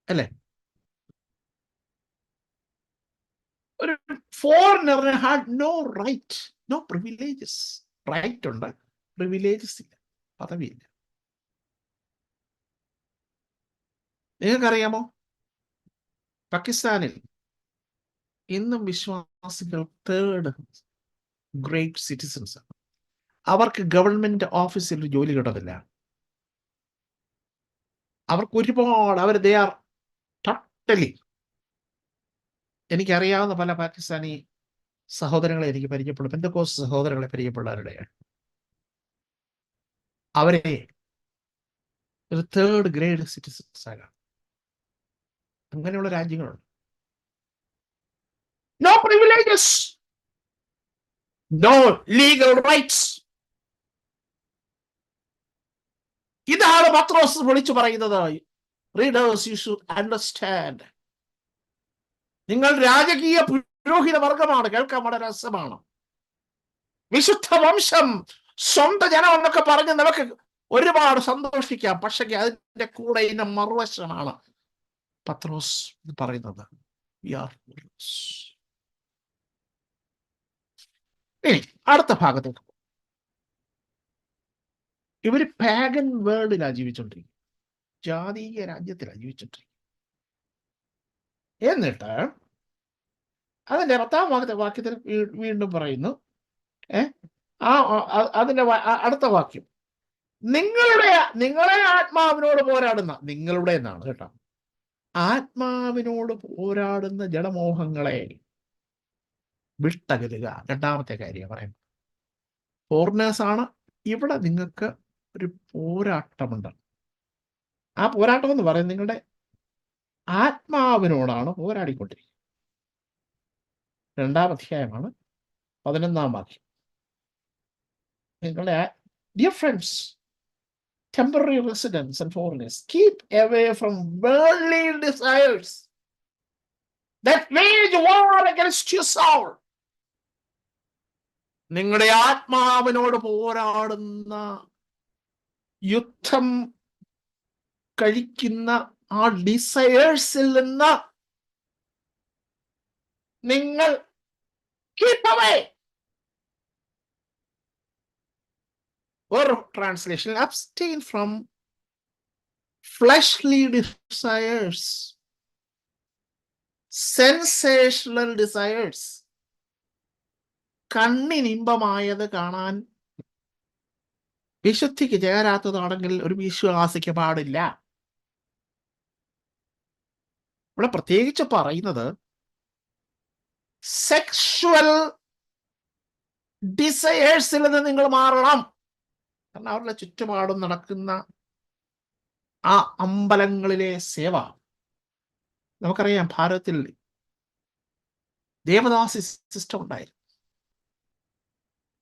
അല്ലേ? ഒരു ഫോറിനറിന് had no right, no privileges. Right ഉണ്ട്, പ്രിവിലേജസ് ഇല്ല, പദവിയില്ല. നിങ്ങൾക്കറിയാമോ, പാകിസ്ഥാനിൽ ഇന്നും വിശ്വാസികൾ തേർഡ് ഗ്രേഡ് സിറ്റിസൺസ് ആണ്. അവർക്ക് ഗവൺമെന്റ് ഓഫീസിൽ ജോലി കിട്ടത്തില്ല. അവർക്ക് ഒരുപാട് ദേ ആർ ടോട്ടലി, എനിക്കറിയാവുന്ന പല പാകിസ്ഥാനി സഹോദരങ്ങളെ എനിക്ക് പരിചയപ്പെടും, പെന്തക്കോസ്ത് സഹോദരങ്ങളെ പരിചയപ്പെടാനിടയാണ്. അവരെ ഒരു തേർഡ് ഗ്രേഡ് സിറ്റിസൺസ് ആകാം. അങ്ങനെയുള്ള രാജ്യങ്ങളുണ്ട്. No privileges, no legal rights. ഇതാണ് പത്രോസ് വിളിച്ചു പറയുന്നത്. Readers, you should understand. നിങ്ങൾ രാജകീയ പുരോഹിത വർഗമാണ്. കേൾക്കാൻ വളരെ രസമാണ്. വിശുദ്ധ വംശം, സ്വന്തം ജനം എന്നൊക്കെ പറഞ്ഞ് നമുക്ക് ഒരുപാട് സന്തോഷിക്കാം. പക്ഷെ അതിന്റെ കൂടെ ഇതിന്റെ മറുവശമാണ് പത്രോസ് പറയുന്നത്. ഇനി അടുത്ത ഭാഗത്തേക്ക്, ഇവര് പാഗൻ വേൾഡിലാണ് ജീവിച്ചോണ്ടിരിക്കും, ജാതീയ രാജ്യത്തിലാണ് ജീവിച്ചോണ്ടിരിക്കും. എന്നിട്ട് അതിന്റെ 10-ാമത്തെ വാക്യത്തിൽ വീണ്ടും പറയുന്നു, അതിന്റെ അടുത്ത വാക്യം, നിങ്ങളെ ആത്മാവിനോട് പോരാടുന്ന, നിങ്ങളുടെ എന്നാണ് കേട്ടോ, ആത്മാവിനോട് പോരാടുന്ന ജഡമോഹങ്ങളെ വിട്ടകലുക. രണ്ടാമത്തെ കാര്യം പറയുന്നത് ഫോറിനേഴ്സാണ്. ഇവിടെ നിങ്ങൾക്ക് ഒരു പോരാട്ടമുണ്ട്. ആ പോരാട്ടം എന്ന് പറയുന്നത് നിങ്ങളുടെ ആത്മാവിനോടാണ് പോരാടിക്കൊണ്ടിരിക്കുന്നത്. 2-ാം അധ്യായമാണ് 11-ാം വാക്യം. നിങ്ങളുടെ dear friends, temporary residents and foreigners, keep away from worldly desires that wage war against your soul. നിങ്ങളുടെ ആത്മാവിനോട് പോരാടുന്ന, യുദ്ധം കഴിക്കുന്ന ആ ഡിസയേഴ്സിൽ നിന്ന് നിങ്ങൾ keep away. Or translation, abstain from fleshly desires, sensational desires. കണ്ണിനിമ്പമായത് കാണാൻ വിശുദ്ധിക്ക് ചേരാത്തതാണെങ്കിൽ ഒരു വിശ്വാസിക്ക് പാടില്ല. ഇവിടെ പ്രത്യേകിച്ച് പറയുന്നത് സെക്ഷുവൽ ഡിസയേഴ്സിൽ നിന്ന് നിങ്ങൾ മാറണം. കാരണം അവരുടെ ചുറ്റുപാടും നടക്കുന്ന ആ അമ്പലങ്ങളിലെ സേവ, നമുക്കറിയാം ഭാരതത്തിൽ ദേവദാസി സിസ്റ്റം ഉണ്ടായിരുന്നു.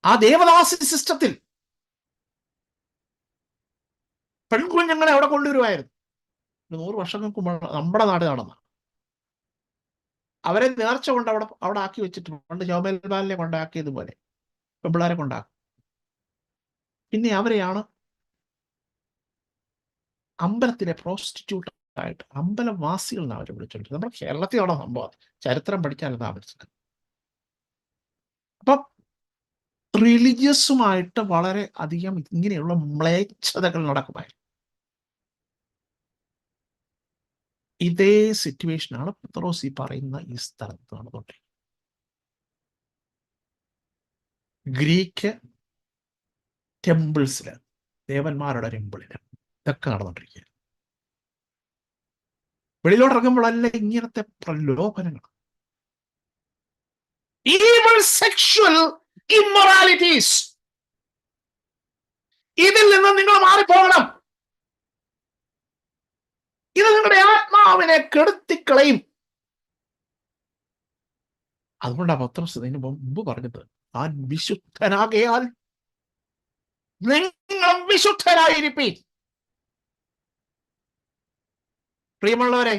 ആ ദേവദാസി സിസ്റ്റത്തിൽ പെൺകുഞ്ഞുങ്ങളെ അവിടെ കൊണ്ടുവരുമായിരുന്നു. 100 വർഷങ്ങൾക്ക് മുമ്പ് നമ്മുടെ നാട് നടന്ന, അവരെ നേർച്ച കൊണ്ട് അവിടെ ആക്കി വെച്ചിട്ട്, പണ്ട് ജോമേൽബാലിനെ കൊണ്ടാക്കിയതുപോലെ പെൺപിള്ളാരെ കൊണ്ടാക്കും. പിന്നെ അവരെയാണ് അമ്പലത്തിലെ പ്രോസ്റ്റിറ്റ്യൂട്ട് ആയിട്ട് അമ്പലവാസികൾ എന്ന് അവരെ വിളിച്ചോണ്ടിരുന്നത്. നമ്മുടെ കേരളത്തിലാണ് സംഭവം. ചരിത്രം പഠിച്ചാലെന്നാ മനസ്സിലാക്കുന്നത്. അപ്പം റിലീജിയസുമായിട്ട് വളരെ അധികം ഇങ്ങനെയുള്ള മ്ലേച്ഛതകൾ നടക്കുമായിരുന്നു. ഇതേ സിറ്റുവേഷനാണ് പത്രോസ് ഈ പറയുന്ന ഈ സ്ഥലത്ത് നടന്നുകൊണ്ടിരിക്കുന്നത്. ഗ്രീക്ക് ടെമ്പിൾസില്, ദേവന്മാരുടെ ടെമ്പിളില് ഇതൊക്കെ നടന്നുകൊണ്ടിരിക്കുക. വെളിയിലോട്ട് ഇറങ്ങുമ്പോഴല്ല ഇങ്ങനത്തെ പ്രലോഭനങ്ങൾ, evil sexual immoralities. ഇതിൽ നിന്ന് നിങ്ങൾ മാറിപ്പോകണം. ഇത് നിങ്ങളുടെ ആത്മാവിനെ കെടുത്തിക്കളയും. അതുകൊണ്ടാണ് പത്രോസ് ഇതിന് മുമ്പ് പറഞ്ഞത്, താൻ വിശുദ്ധനാകയാൽ നിങ്ങൾ വിശുദ്ധരായിരിപ്പീൻ. പ്രിയമുള്ളവരെ,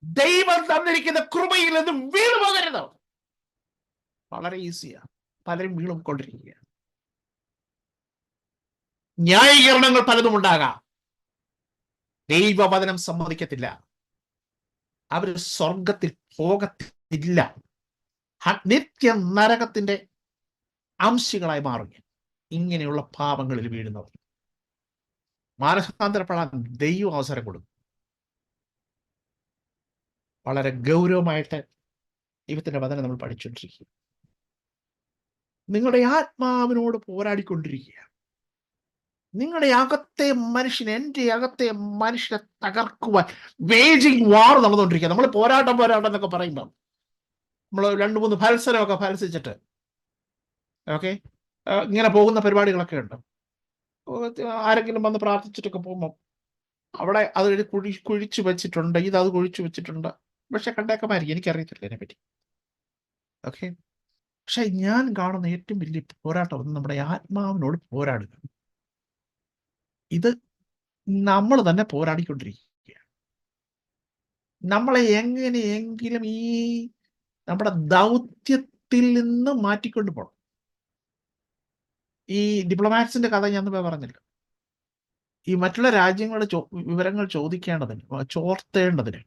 ദൈവം തന്നിരിക്കുന്ന കൃപയിൽ നിന്നും വീണു പോകരുത്. വളരെ ഈസിയാ, പലരും വീണും കൊണ്ടിരിക്കുക. ന്യായീകരണങ്ങൾ പലതും ഉണ്ടാകാം. ദൈവവചനം സമ്മതിക്കത്തില്ല. അവർ സ്വർഗത്തിൽ പോകത്തില്ല, നിത്യ നരകത്തിന്റെ അംശികളായി മാറുക ഇങ്ങനെയുള്ള പാപങ്ങളിൽ വീഴുന്നവർ. മാനസാന്തരപ്പെടാൻ ദൈവം അവസരം കൊടുക്കും. വളരെ ഗൗരവമായിട്ട് ദൈവത്തിന്റെ വചനം നമ്മൾ പഠിച്ചുകൊണ്ടിരിക്കുക. നിങ്ങളുടെ ആത്മാവിനോട് പോരാടിക്കൊണ്ടിരിക്കുക. നിങ്ങളുടെ അകത്തെ മനുഷ്യനെ, എൻ്റെ അകത്തെ മനുഷ്യനെ തകർക്കുവാൻ വേജിങ് വാർ നടന്നുകൊണ്ടിരിക്കുക. നമ്മൾ പോരാട്ടം എന്നൊക്കെ പറയുമ്പോൾ നമ്മൾ 2-3 ഫത്സരമൊക്കെ ഫലസിച്ചിട്ട് ഓക്കെ ഇങ്ങനെ പോകുന്ന പരിപാടികളൊക്കെ ഉണ്ട്. ആരെങ്കിലും വന്ന് പ്രാർത്ഥിച്ചിട്ടൊക്കെ പോകുമ്പോൾ അവിടെ അത് കുഴിച്ചു വെച്ചിട്ടുണ്ട്, അത് കുഴിച്ചു വെച്ചിട്ടുണ്ട്. പക്ഷെ കണ്ടേക്കമായിരിക്കും, എനിക്കറിയത്തില്ല ഇതിനെപ്പറ്റി. ഓക്കെ, പക്ഷെ ഞാൻ കാണുന്ന ഏറ്റവും വലിയ പോരാട്ടം നമ്മുടെ ആത്മാവിനോട് പോരാടുക. ഇത് നമ്മൾ തന്നെ പോരാടിക്കൊണ്ടിരിക്കുക. നമ്മളെ എങ്ങനെയെങ്കിലും ഈ നമ്മുടെ ദൗത്യത്തിൽ നിന്ന് മാറ്റിക്കൊണ്ട് പോകണം. ഈ ഡിപ്ലോമാറ്റ്സിന്റെ കഥ ഞാൻ പറഞ്ഞില്ല. ഈ മറ്റുള്ള രാജ്യങ്ങളുടെ വിവരങ്ങൾ ചോർത്തേണ്ടതിന്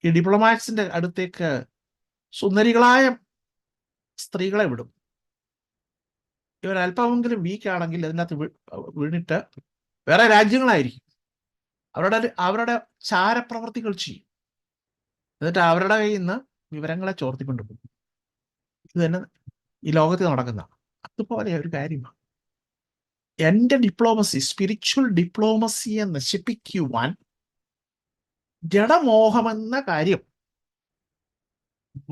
ഈ ഡിപ്ലോമാറ്റ്സിന്റെ അടുത്തേക്ക് സുന്ദരികളായ സ്ത്രീകളെ വിടും. ഇവർ അല്പമെങ്കിലും വീക്കാണെങ്കിൽ അതിനകത്ത് വീണിട്ട് വേറെ രാജ്യങ്ങളായിരിക്കും അവരുടെ ചാരപ്രവർത്തികൾ ചെയ്യും. എന്നിട്ട് അവരുടെ കയ്യിൽ നിന്ന് വിവരങ്ങളെ ചോർത്തിക്കൊണ്ടുപോകും. ഇത് തന്നെ ഈ ലോകത്തിൽ നടക്കുന്ന അതുപോലെ ഒരു കാര്യമാണ്. എൻ്റെ ഡിപ്ലോമസി, സ്പിരിച്വൽ ഡിപ്ലോമസിയെ നശിപ്പിക്കുവാൻ ജഡമോഹമെന്ന കാര്യം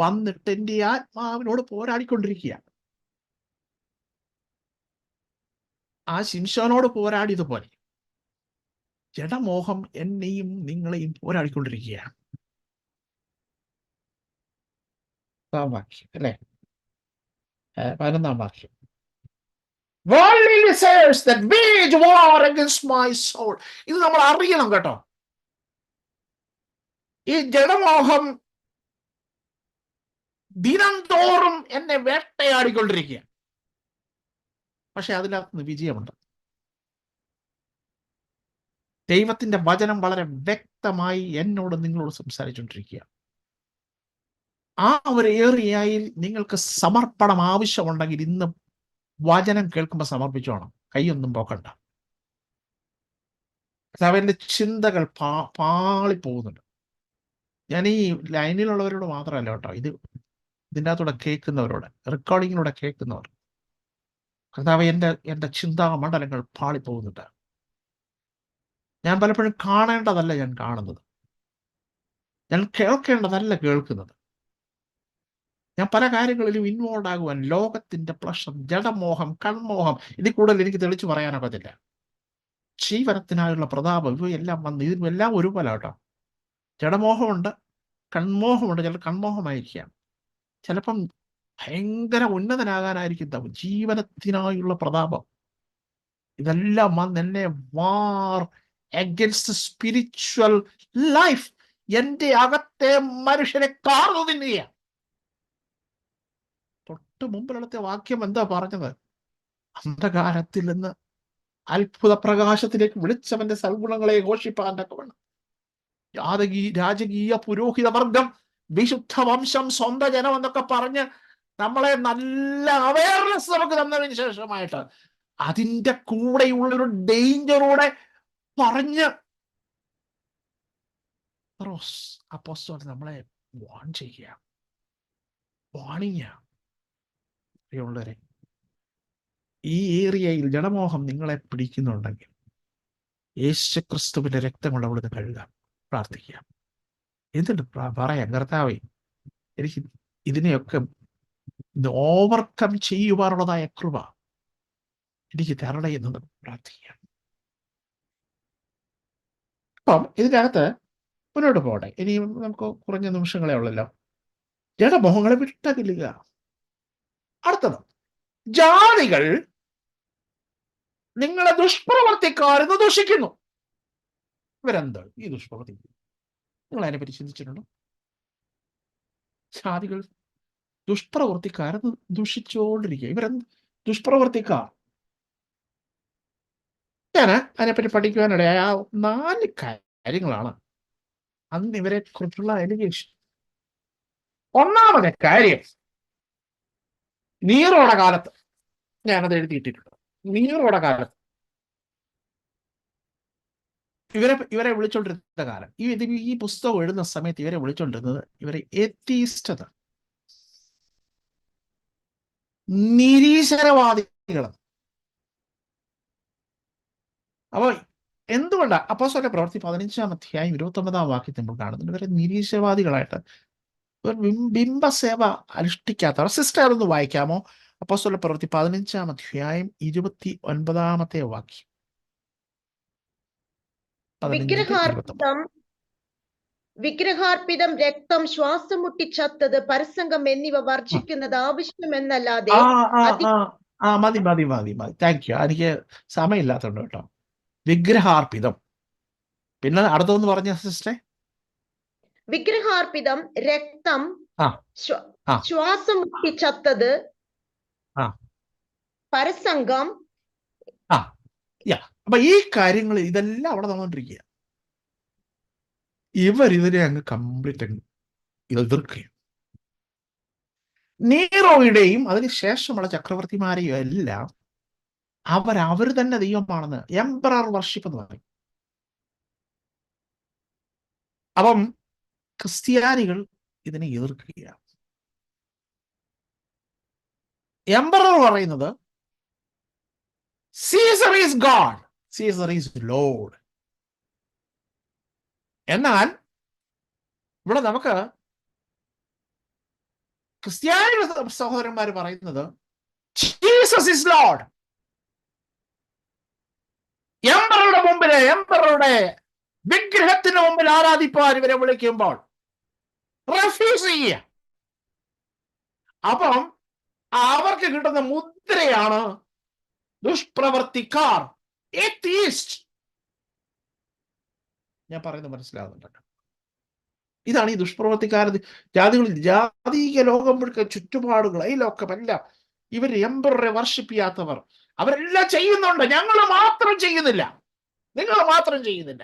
വന്നിട്ട് എൻ്റെ ആത്മാവിനോട് പോരാടിക്കൊണ്ടിരിക്കുക. ആ ശിംശോനോട് പോരാടിയതുപോലെ ജഡമോഹം എന്നെയും നിങ്ങളെയും പോരാടിക്കൊണ്ടിരിക്കുകയാണ്. വാക്യം അല്ലേ, 11-ാം വാക്യം. ഇത് നമ്മൾ അറിയണം കേട്ടോ. ഈ ജഡമോഹം ദിനം തോറും എന്നെ വേട്ടയാടിക്കൊണ്ടിരിക്കുക. പക്ഷെ അതിനകത്ത് വിജയമുണ്ട്. ദൈവത്തിന്റെ വചനം വളരെ വ്യക്തമായി എന്നോട് നിങ്ങളോട് സംസാരിച്ചുകൊണ്ടിരിക്കുക. ആ ഒരു ഏറിയയിൽ നിങ്ങൾക്ക് സമർപ്പണം ആവശ്യമുണ്ടെങ്കിൽ ഇന്ന് വചനം കേൾക്കുമ്പോൾ സമർപ്പിച്ചോണം. കൈയൊന്നും പോക്കണ്ട. അവന്റെ ചിന്തകൾ പാളിപ്പോകുന്നുണ്ട്. ഞാൻ ഈ ലൈനിലുള്ളവരോട് മാത്രമല്ല കേട്ടോ, ഇതിൻ്റെ അകത്തൂടെ കേൾക്കുന്നവരോട്, റെക്കോർഡിങ്ങിലൂടെ കേൾക്കുന്നവർ, കർത്താവ് എൻ്റെ ചിന്താമണ്ഡലങ്ങൾ പാളിപ്പോകുന്നുണ്ട്. ഞാൻ പലപ്പോഴും കാണേണ്ടതല്ല ഞാൻ കാണുന്നത്, ഞാൻ കേൾക്കേണ്ടതല്ല കേൾക്കുന്നത്. ഞാൻ പല കാര്യങ്ങളിലും ഇൻവോൾവ് ആകുവാൻ ലോകത്തിന്റെ പ്രശ്നം, ജഡമോഹം, കൺമോഹം, ഇതിൽ കൂടുതൽ എനിക്ക് തെളിച്ചു പറയാനൊക്കത്തില്ല. ജീവനത്തിനായുള്ള പ്രതാപം ഇവയെല്ലാം വന്ന് ഇതിനെല്ലാം ഒരുപോലെ കേട്ടോ. ജഡമോഹമുണ്ട്, കൺമോഹമുണ്ട്. ചില കൺമോഹമായിരിക്കാം, ചിലപ്പം ഭയങ്കര ഉന്നതനാകാനായിരിക്കും ജീവനത്തിനായുള്ള പ്രതാപം. ഇതെല്ലാം വന്ന് എന്നെ വാർ അഗൻസ്റ്റ് സ്പിരിച്വൽ ലൈഫ്, എൻ്റെ അകത്തെ മനുഷ്യനെ കാർന്നു തിന്നുക. തൊട്ട് മുമ്പിലത്തെ വാക്യം എന്താ പറഞ്ഞത്? അന്ധകാരത്തിൽ നിന്ന് അത്ഭുത പ്രകാശത്തിലേക്ക് വിളിച്ചവന്റെ സൽഗുണങ്ങളെ ഘോഷിപ്പാനൊക്കെ വേണം. രാജകീയ പുരോഹിത വർഗം, വിശുദ്ധ വംശം, സ്വന്തം ജനം എന്നൊക്കെ പറഞ്ഞ് നമ്മളെ നല്ല അവയർനെസ് നമുക്ക് തന്നതിന് ശേഷമായിട്ട് അതിൻ്റെ കൂടെയുള്ളൊരു ഡേഞ്ചറോടെ പറഞ്ഞ് അപ്പോസ്തലൻ നമ്മളെ വാൺ ചെയ്യുക, വാണിങ്ങ. പ്രിയമുള്ളവരെ, ഈ ഏരിയയിൽ ജഡമോഹം നിങ്ങളെ പിടിക്കുന്നുണ്ടെങ്കിൽ യേശുക്രിസ്തുവിന്റെ രക്തം കൊണ്ട് അവിടുന്ന് കഴുകാം, പ്രാർത്ഥിക്കാം. എന്നിട്ട് പറയാം, കർത്താവേ, എനിക്ക് ഇതിനെയൊക്കെ ഓവർകം ചെയ്യുവാനുള്ളതായ കൃപ എനിക്ക് തരണേ എന്ന് പ്രാർത്ഥിക്കാം. അപ്പം ഇതിനകത്ത് മുന്നോട്ട് പോകട്ടെ. ഇനിയും നമുക്ക് കുറഞ്ഞ നിമിഷങ്ങളെ ഉള്ളല്ലോ. ജഡമോഹങ്ങളെ വിട്ടകലുക. അടുത്തത്, ജാതികൾ നിങ്ങളെ ദുഷ്പ്രവർത്തിക്കാരെന്ന് ദുഷിക്കുന്നു. ഇവരെന്താ ഈ ദുഷ്പ്രവർത്തി? നിങ്ങൾ അതിനെപ്പറ്റി ചിന്തിച്ചിട്ടുണ്ടോ? ജാതികൾ ദുഷ്പ്രവർത്തിക്കാരെന്ന് ദുഷിച്ചുകൊണ്ടിരിക്കുക. ഇവരെന്ത് ദുഷ്പ്രവർത്തിക്കാർ? ഞാൻ അതിനെപ്പറ്റി പഠിക്കുവാനിടയായ 4 കാര്യങ്ങളാണ് അന്ന് ഇവരെ കുറിച്ചുള്ള എലിഗേഷൻ. ഒന്നാമത്തെ കാര്യം, നീറോടെ കാലത്ത്, ഞാനത് എഴുതിയിട്ടിട്ടുണ്ട്. നീറോടെ കാലത്ത് ഇവരെ വിളിച്ചോണ്ടിരുന്ന കാലം, ഈ പുസ്തകം എഴുതുന്ന സമയത്ത് ഇവരെ വിളിച്ചോണ്ടിരുന്നത് ഇവരെ എത്തീസ്റ്റ്, നിരീശ്വരവാദികൾ. അപ്പൊ എന്തുകൊണ്ടാ അപ്പോസ്തലരുടെ പ്രവൃത്തി 15-ാം അധ്യായം 29-ാം വാക്യത്തിൽ നമ്മൾ കാണുന്നുണ്ട് ഇവരെ നിരീശ്വരവാദികളായിട്ട് ബിംബസേവ അനുഷ്ഠിക്കാത്തവർ. സിസ്റ്റർ അതൊന്ന് വായിക്കാമോ? അപ്പോസ്തലരുടെ പ്രവൃത്തി 15-ാം അധ്യായം 29-ാമത്തെ വാക്യം. 15-29. വിഗ്രഹാർപ്പിതം, രക്തം, ശ്വാസം മുട്ടിച്ചത്തത്, പരസംഗം എന്നിവ വർജിക്കുന്നത് ആവശ്യമെന്നല്ലാതെ മതി. Thank you. എനിക്ക് സമയമില്ലാത്തതുകൊണ്ട് കേട്ടോ. വിഗ്രഹാർപ്പിതം, പിന്നെ അടുത്തൊന്ന് പറഞ്ഞ സിസ്റ്ററെ. വിഗ്രഹാർപ്പിതം, രക്തം, ശ്വാസം മുട്ടിച്ചത്തത്, പരസംഗം. അപ്പൊ ഈ കാര്യങ്ങൾ ഇതെല്ലാം അവിടെ നടന്നുകൊണ്ടിരിക്കുക. ഇതിനെ അങ്ങ് കംപ്ലീറ്റ് എതിർക്കുക. നീറോയുടെയും അതിനുശേഷമുള്ള ചക്രവർത്തിമാരെയും എല്ലാം അവർ തന്നെ ദൈവമാണെന്ന് എംപറർ വർഷിപ്പ് എന്ന് പറയും. അപ്പം ക്രിസ്ത്യാനികൾ ഇതിനെ എതിർക്കുകയാണ്. എംപറർ പറയുന്നത് Caesar is God, Caesar is Lord. എന്നാൽ ഇവിടെ നമുക്ക് ക്രിസ്ത്യാനി സഹോദരന്മാർ പറയുന്നത് ജീസസ് ഈസ് ലോർഡ്. എംപററുടെ വിഗ്രഹത്തിന് മുമ്പിൽ ആരാധിപ്പാൻ ഇവരെ വിളിക്കുമ്പോൾ റെഫ്യൂസ് ചെയ്യുക. അപ്പം അവർക്ക് കിട്ടുന്ന മുദ്രയാണ് ദുഷ്പ്രവർത്തിക്കാർ, എത്തീസ്റ്റ്. ഞാൻ പറയുന്നത് മനസ്സിലാകുന്നുണ്ടല്ലോ. ഇതാണ് ഈ ദുഷ്പ്രവർത്തിക്കാർ. ജാതീയ ലോകം മുഴുക്ക ചുറ്റുപാടുകൾ, ഈ ലോകമെല്ലാം ഇവർ എംപററെ വർഷിപ്പ് ചെയ്യാത്തവർ. അവരെല്ലാം ചെയ്യുന്നുണ്ട്, ഞങ്ങൾ മാത്രം ചെയ്യുന്നില്ല, നിങ്ങൾ മാത്രം ചെയ്യുന്നില്ല.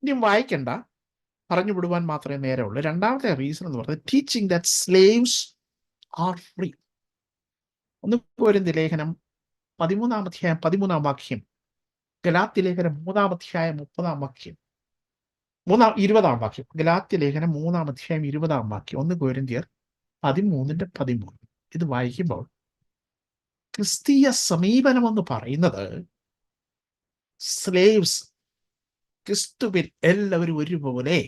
ഇനിയും വായിക്കണ്ട, പറഞ്ഞു വിടുവാൻ മാത്രമേ നേരമുള്ളൂ. രണ്ടാമത്തെ റീസൺ എന്ന് പറയുന്നത് teaching that slaves are free. 1 കൊരിന്ത്യർ ലേഖനം 13-ാം അധ്യായം 13-ാം വാക്യം, ഗലാത്യ ലേഖനം 3-ാം അധ്യായം 30-ാം വാക്യം, 20-ാം വാക്യം, ഗലാത്യ ലേഖനം 3-ാം അധ്യായം 20-ാം വാക്യം, 1 കൊരിന്ത്യർ 13:13. ഇത് വായിക്കുമ്പോൾ ക്രിസ്തീയ സമീപനം എന്ന് പറയുന്നത് സ്ലേവ്സ്, ക്രിസ്തുവിൽ എല്ലാവരും ഒരുപോലെ.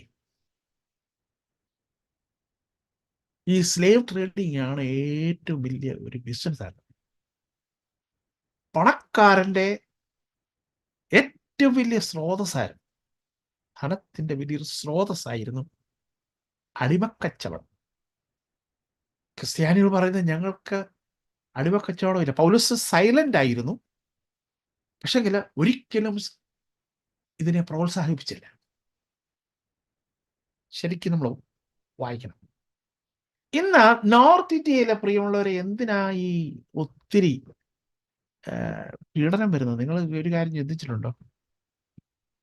ഈ സ്ലേവ് ട്രേഡിംഗ് ആണ് ഏറ്റവും വലിയ ഒരു ബിസിനസ് ആണ്. പണക്കാരന്റെ ഏറ്റവും വലിയ സ്രോതസ്സായിരുന്നു, ധനത്തിന്റെ വലിയൊരു സ്രോതസ്സായിരുന്നു അടിമക്കച്ചവടം. ക്രിസ്ത്യാനികൾ പറയുന്നത് ഞങ്ങൾക്ക് അടിമക്കച്ചവടമില്ല. പൗലോസ് സൈലന്റ് ആയിരുന്നു, പക്ഷെങ്കിൽ ഒരിക്കലും ഇതിനെ പ്രോത്സാഹിപ്പിച്ചില്ല. ശരിക്കും നമ്മൾ വായിക്കണം. ഇന്ന് നോർത്ത് ഇന്ത്യയിലെ പ്രിയമുള്ളവരെ എന്തിനാ ഈ ഒത്തിരി പീഡനം വരുന്നത്? നിങ്ങൾ ഒരു കാര്യം ചിന്തിച്ചിട്ടുണ്ടോ?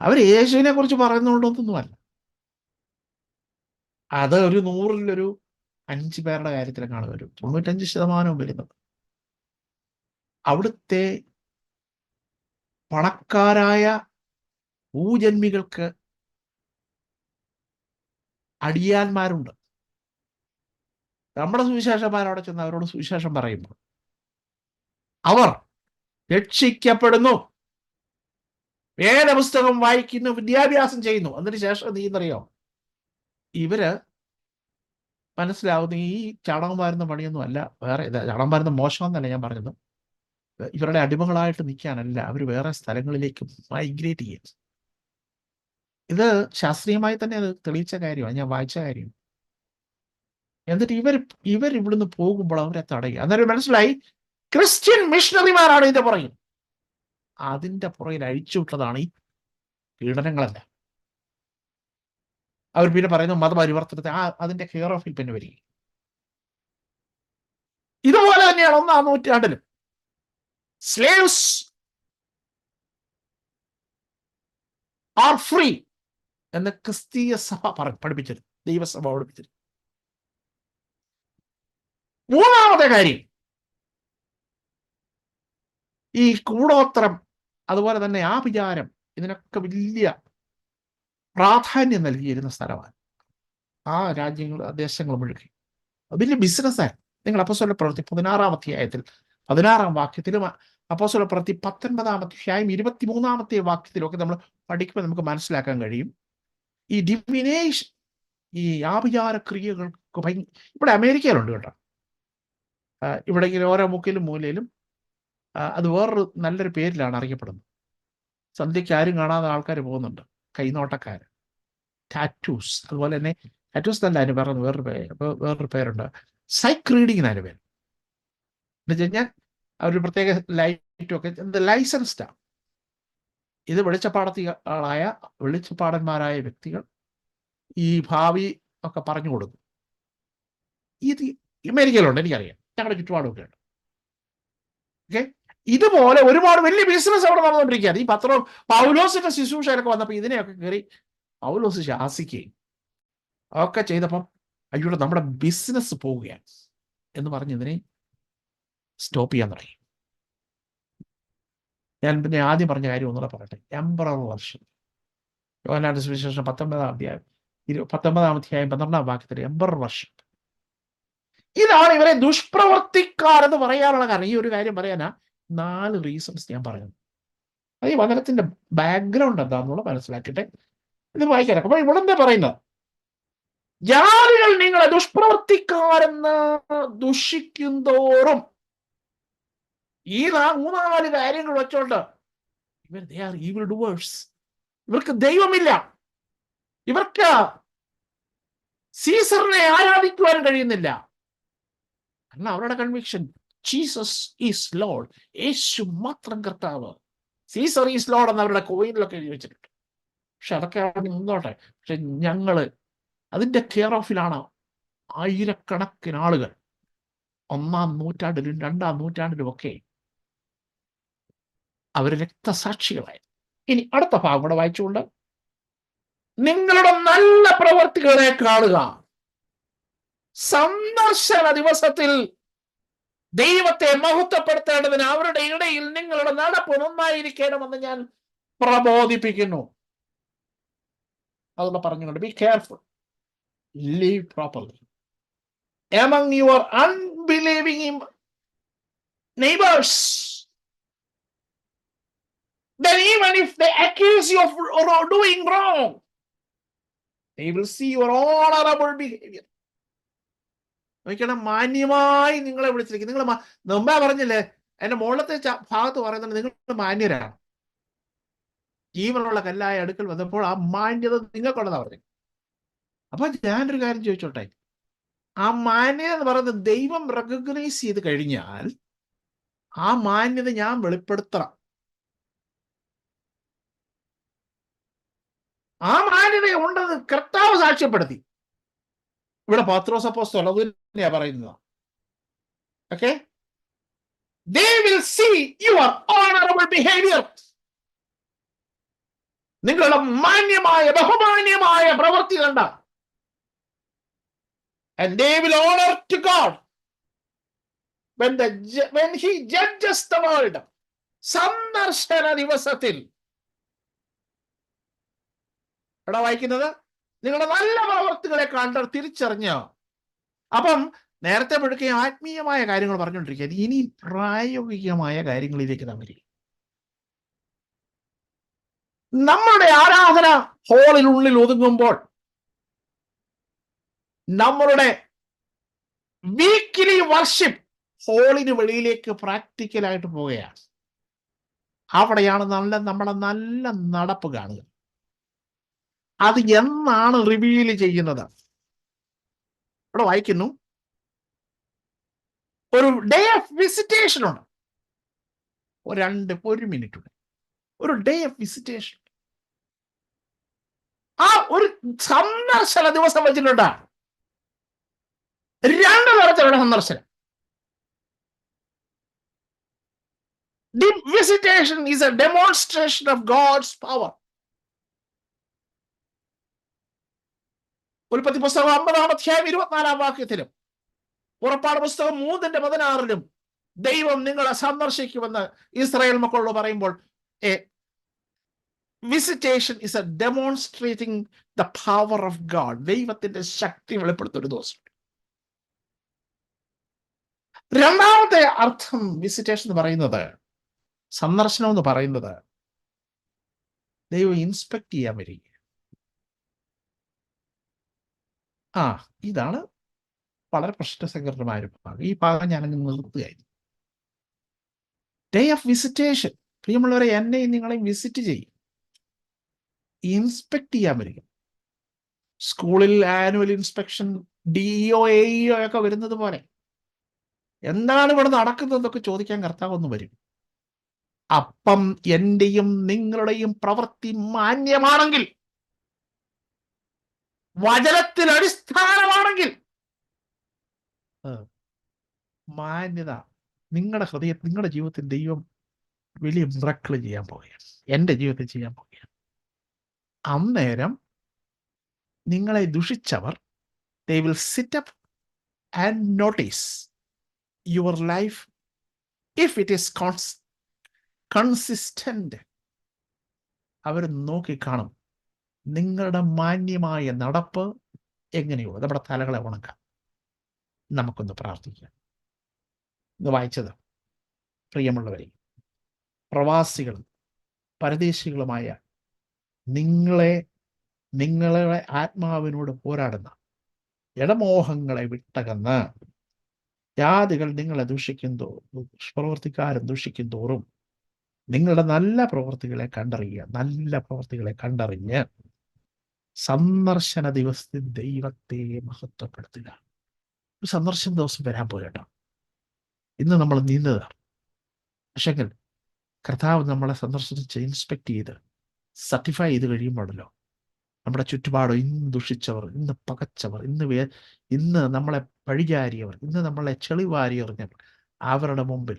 അവർ യേശുവിനെ കുറിച്ച് പറയുന്നുണ്ടോന്നൊന്നുമല്ല. അത് ഒരു 100-ൽ 5 പേരുടെ കാര്യത്തിലാണ് വരും. 95% വരുന്നത് അവിടുത്തെ പണക്കാരായ ഭൂജന്മികൾക്ക് അടിയാന്മാരുണ്ട്. നമ്മുടെ സുവിശേഷന്മാരവിടെ ചെന്ന് അവരോട് സുവിശേഷം പറയുമ്പോൾ അവർ രക്ഷിക്കപ്പെടുന്നു, വേദപുസ്തകം വായിക്കുന്നു, വിദ്യാഭ്യാസം ചെയ്യുന്നു. അതിനുശേഷം നീ എന്നറിയോ, ഇവര് മനസ്സിലാവുന്ന ഈ ചാണകം വാരുന്ന പണിയൊന്നും അല്ല. വേറെ ചാണകം വാരുന്ന മോശമെന്നല്ല ഞാൻ പറഞ്ഞത്. ഇവരുടെ അടിമകളായിട്ട് നിൽക്കാനല്ല, അവർ വേറെ സ്ഥലങ്ങളിലേക്ക് മൈഗ്രേറ്റ് ചെയ്യും. ഇത് ശാസ്ത്രീയമായി തന്നെ അത് തെളിയിച്ച കാര്യമാണ്, ഞാൻ വായിച്ച കാര്യം. എന്നിട്ട് ഇവർ ഇവിടുന്ന് പോകുമ്പോൾ അവരെ തടയുക. അന്നേരം മനസ്സിലായി ക്രിസ്ത്യൻ മിഷണറിമാരാണ് ഇതിന്റെ പുറകിൽ. അതിന്റെ പുറകിൽ അഴിച്ചുവിട്ടതാണ് ഈ പീഡനങ്ങളല്ല. അവർ പിന്നെ പറയുന്നു മതപരിവർത്തനത്തെ അതിന്റെ കെയർ ഓഫിൽ പിന്നെ വരിക. ഇതുപോലെ തന്നെയാണ് 1-ാം നൂറ്റാണ്ടിലും സ്ലേവ്സ് ആർ ഫ്രീ എന്ന് ക്രിസ്തീയ സഭ പഠിപ്പിച്ചിരുന്നു, ദൈവസഭ പഠിപ്പിച്ചിരുന്നു. 3-ാമത്തെ കാര്യം, ഈ കൂടോത്രം, അതുപോലെ തന്നെ ആഭിചാരം, ഇതിനൊക്കെ വലിയ പ്രാധാന്യം നൽകിയിരുന്ന സ്ഥലമാണ് ആ രാജ്യങ്ങൾ, ദേശങ്ങൾ മുഴുവൻ. വലിയ ബിസിനസ്സാണ്. നിങ്ങൾ അപ്പോസ്തല പ്രവൃത്തി 16-ാം അധ്യായത്തിൽ 16-ാം വാക്യത്തിലും അപ്പോസ്തല പ്രവൃത്തി 19-ാം അധ്യായം 23-ാമത്തെ വാക്യത്തിലും ഒക്കെ നമ്മൾ പഠിക്കുമ്പോൾ നമുക്ക് മനസ്സിലാക്കാൻ കഴിയും ഈ ഡിവിനേഷൻ, ഈ ആഭിചാര ക്രിയകൾക്ക് ഇവിടെ അമേരിക്കയിലുണ്ട് കേട്ടോ. ഇവിടെ ഇങ്ങനെ ഓരോ മുക്കിലും മൂലയിലും അത് വേറൊരു നല്ലൊരു പേരിലാണ് അറിയപ്പെടുന്നത്. സന്ധ്യയ്ക്ക് ആരും കാണാതെ ആൾക്കാർ പോകുന്നുണ്ട്, കൈനോട്ടക്കാർ. ടാറ്റൂസ്, അതുപോലെ തന്നെ ടാറ്റൂസ് തന്നെ അതിന് പറയുന്നത് വേറൊരു പേരുണ്ട്, സൈക്ക് റീഡിങ്ങിന് അതിന് പേര്. എന്ന് വെച്ച് കഴിഞ്ഞാൽ അവർ പ്രത്യേക ലൈറ്റും ഒക്കെ ലൈസൻസ്ഡാണ്. ഇത് വെളിച്ചപ്പാടന്മാരായ വ്യക്തികൾ ഈ ഭാവി ഒക്കെ പറഞ്ഞു കൊടുക്കും. ഇത് അമേരിക്കയിലുണ്ട്, എനിക്കറിയാം, ഞങ്ങളുടെ ചുറ്റുപാടൊക്കെ ഉണ്ട്. ഓക്കെ, ഇതുപോലെ ഒരുപാട് വലിയ ബിസിനസ് അവിടെ നടന്നുകൊണ്ടിരിക്കുകയാണ്. ഈ പൗലോസിന്റെ ശുശ്രൂഷയിലൊക്കെ വന്നപ്പോൾ ഇതിനെയൊക്കെ കയറി പൗലോസ് ശാസിക്കുകയും ഒക്കെ ചെയ്തപ്പം അയ്യോ നമ്മുടെ ബിസിനസ് പോവുകയാണ് എന്ന് പറഞ്ഞ് ഇതിനെ സ്റ്റോപ്പ് ചെയ്യാൻ തുടങ്ങി. ഞാൻ പിന്നെ ആദ്യം പറഞ്ഞ കാര്യം ഒന്നുകൂടെ പറയട്ടെ. എംപറർ വർഷം, യോഹന്നാന്റെ സുവിശേഷം 19-ാം അധ്യായം 12-ാം വാക്യത്തിൽ എംപറർ വർഷം. ഇതാണ് ഇവരെ ദുഷ്പ്രവർത്തിക്കാരെന്ന് പറയാനുള്ള കാരണം. ഈ ഒരു കാര്യം പറയാനാ 4 റീസൺസ് ഞാൻ പറയുന്നത്. അത് ഈ വചനത്തിന്റെ ബാക്ക്ഗ്രൗണ്ട് എന്താണെന്നുള്ള മനസ്സിലാക്കിയിട്ട് ഇത് വായിക്കാൻ. അപ്പൊ ഇവിടെ എന്താ പറയുന്നത്? ജാതികൾ നിങ്ങളെ ദുഷ്പ്രവർത്തിക്കാരെന്ന് ദുഷിക്കുന്തോറും ഈ 3-4 കാര്യങ്ങൾ വെച്ചോണ്ട് they are evil doers. ഇവർക്ക് ദൈവമില്ല, ഇവർക്ക് സീസറിനെ ആരാധിക്കുവാൻ കഴിയുന്നില്ല. കാരണം അവരുടെ കൺവിക്ഷൻ ജീസസ് ഈസ് ലോർഡ്, യേശു മാത്രം കർത്താവ്. സീസർ ഈസ് ലോർഡ് എന്ന് അവരുടെ കോയിനിലൊക്കെ എഴുതി വെച്ചിട്ടുണ്ട്. പക്ഷെ അതൊക്കെ അവിടെ നിന്നോട്ടെ. പക്ഷെ ഞങ്ങള് അതിന്റെ കെയർ ഓഫിലാണ്. ആയിരക്കണക്കിന് ആളുകൾ 1-ാം നൂറ്റാണ്ടിലും 2-ാം നൂറ്റാണ്ടിലും ഒക്കെ അവർ രക്തസാക്ഷികളായി. ഇനി അടുത്ത ഭാഗം കൂടെ വായിച്ചുകൊണ്ട്, നിങ്ങളുടെ നല്ല പ്രവർത്തികളെ കാണുക, സന്ദർശന ദിവസത്തിൽ ദൈവത്തെ മഹത്വപ്പെടുത്തേണ്ടതിന് അവരുടെ ഇടയിൽ നിങ്ങളുടെ നടപ്പ് നന്നായിരിക്കണമെന്ന് ഞാൻ പ്രബോധിപ്പിക്കുന്നു. അതുകൊണ്ട് പറഞ്ഞുകൊണ്ട്, be careful, live properly among your unbelieving neighbors. Then even if they accuse you of doing wrong, they will see your honorable behavior. നോക്കണം, മാന്യമായി നിങ്ങളെ വിളിച്ചിരിക്കും. നിങ്ങൾ മുമ്പേ പറഞ്ഞില്ലേ, എന്റെ മുകളിലത്തെ ഭാഗത്ത് പറയുന്നത് നിങ്ങൾ മാന്യരാണ്. ജീവനുള്ള കല്ലായ അടുക്കൽ വന്നപ്പോൾ ആ മാന്യത നിങ്ങൾക്കുള്ളതാ പറഞ്ഞു. അപ്പൊ ഞാനൊരു കാര്യം ചോദിച്ചോട്ടെ, ആ മാന്യത എന്ന് പറയുന്നത് ദൈവം റെക്കഗ്നൈസ് ചെയ്ത് കഴിഞ്ഞാൽ ആ മാന്യത ഞാൻ വെളിപ്പെടുത്തണം. ആ മാന്യത ഉണ്ടെന്ന് കർത്താവ് സാക്ഷ്യപ്പെടുത്തി. ഇവിടെ പത്രോസ് അപ്പോസ്തലൻ അത് തന്നെയാ പറയുന്നത്. Okay, they will see your honorable behavior. നിങ്ങളുടെ മാന്യമായ ബഹുമാന്യമായ പ്രവൃത്തി കണ്ട, and they will honor to God when he judges the world. സന്ദർശന ദിവസത്തിൽ ഇവിടെ വായിക്കുന്നത് നിങ്ങളുടെ നല്ല പ്രവൃത്തികളെ കണ്ട് തിരിച്ചറിഞ്ഞ്. അപ്പം നേരത്തെ മുഴുക്കെ ആത്മീയമായ കാര്യങ്ങൾ പറഞ്ഞുകൊണ്ടിരിക്കുക, ഇനി പ്രായോഗികമായ കാര്യങ്ങളിലേക്ക് നാം വരിക. നമ്മളുടെ ആരാധന ഹാളിനുള്ളിൽ ഒതുങ്ങുമ്പോൾ നമ്മളുടെ വീക്കിലി വർഷിപ്പ് ഹാളിന് വെളിയിലേക്ക് പ്രാക്ടിക്കലായിട്ട് പോവുകയാണ്. അവിടെയാണ് നമ്മളെ നല്ല നടപ്പ് കാണുക. അത് എന്നാണ് റിവീൽ ചെയ്യുന്നത്? ഇവിടെ വായിക്കുന്നു, ഒരു ഡേ ഓഫ് വിസിറ്റേഷൻ ഉണ്ട്. ഒരു മിനിറ്റ് ഉണ്ട്, ഒരു ഡേ ഓഫ് വിസിറ്റേഷൻ. ആ ഒരു സന്ദർശന ദിവസം വെച്ചിട്ടുണ്ട്. 2 തരത്തിലുള്ള സന്ദർശനം. The visitation is a demonstration of God's power. ഉൽപ്പത്തി പുസ്തകം 50-ാം അധ്യായം 24-ാം വാക്യത്തിലും പുറപ്പാട് പുസ്തകം 3-ന്റെ 16-ലും ദൈവം നിങ്ങളെ സന്ദർശിക്കുമെന്ന് ഇസ്രായേൽ മക്കളോട് പറയുമ്പോൾ, A visitation is A demonstrating the power of God. ദൈവത്തിന്റെ ശക്തി വെളിപ്പെടുത്തുന്ന ഒരു ദിവസം. രണ്ടാമത്തെ അർത്ഥം വിസിറ്റേഷൻ എന്ന് പറയുന്നത്, സന്ദർശനം എന്ന് പറയുന്നത്, ദൈവം ഇൻസ്പെക്ട് ചെയ്യാൻ വരിക. ഇതാണ് വളരെ പ്രശ്നസങ്കീർണമായ ഒരു ഭാഗം. ഈ ഭാഗം ഞാനങ്ങ് നിർത്തുകയായിരുന്നു. ഡേ ഓഫ് വിസിറ്റേഷൻ, പ്രിയമുള്ളവരെ, എന്നെയും നിങ്ങളെയും വിസിറ്റ് ചെയ്യും, ഇൻസ്പെക്ട് ചെയ്യാൻ വരിക. സ്കൂളിൽ ആനുവൽ ഇൻസ്പെക്ഷൻ, DEO AEO ഒക്കെ വരുന്നത് പോലെ എന്താണ് ഇവിടെ നടക്കുന്നതൊക്കെ ചോദിക്കാൻ കർത്താവ് ഒന്ന് വരും. അപ്പം എന്റെയും നിങ്ങളുടെയും പ്രവൃത്തി മാന്യമാണെങ്കിൽ, വചനത്തിൽ അടിസ്ഥാനമാണെങ്കിൽ, മാന്യത നിങ്ങളുടെ ഹൃദയത്തിൽ, നിങ്ങളുടെ ജീവിതത്തിൽ ദൈവം വലിയ മിറക്കിൾ ചെയ്യാൻ പോവുകയാണ്. എൻ്റെ ജീവിതത്തിൽ ചെയ്യാൻ പോവുകയാണ്. അന്നേരം നിങ്ങളെ ദുഷിച്ചവർ, they will sit up and notice your life if it is consistent. അവർ നോക്കിക്കാണും നിങ്ങളുടെ മാന്യമായ നടപ്പ് എങ്ങനെയോ. നമ്മുടെ തലകളെ ഉണക്കാം. നമുക്കൊന്ന് പ്രാർത്ഥിക്കാം. ഇന്ന് വായിച്ചത്, പ്രിയമുള്ളവരെ, പ്രവാസികളും പരദേശികളുമായ നിങ്ങളെ ആത്മാവിനോട് പോരാടുന്ന, ഇടമോഹങ്ങളെ വിട്ടകന്ന് ജാതികൾ നിങ്ങളെ പ്രവർത്തിക്കാരും ദുഷിക്കും തോറും നിങ്ങളുടെ നല്ല പ്രവർത്തികളെ കണ്ടറിഞ്ഞ് സന്ദർശന ദിവസത്തിൽ ദൈവത്തെ മഹത്വപ്പെടുത്തുക. ഒരു സന്ദർശന ദിവസം വരാൻ പോകട്ടോ. ഇന്ന് നമ്മൾ നീന്തതാണ്. പക്ഷേ കർത്താവ് നമ്മളെ സന്ദർശിച്ച് ഇൻസ്പെക്ട് ചെയ്ത് സർട്ടിഫൈ ചെയ്ത് കഴിയുമ്പോഴല്ലോ, നമ്മുടെ ചുറ്റുപാടും ഇന്ന് ദുഷിച്ചവർ, ഇന്ന് പകച്ചവർ, ഇന്ന് നമ്മളെ പഴിചാരിയവർ, ഇന്ന് നമ്മളെ ചെളിവാരിയെറിഞ്ഞവർ, അവരുടെ മുമ്പിൽ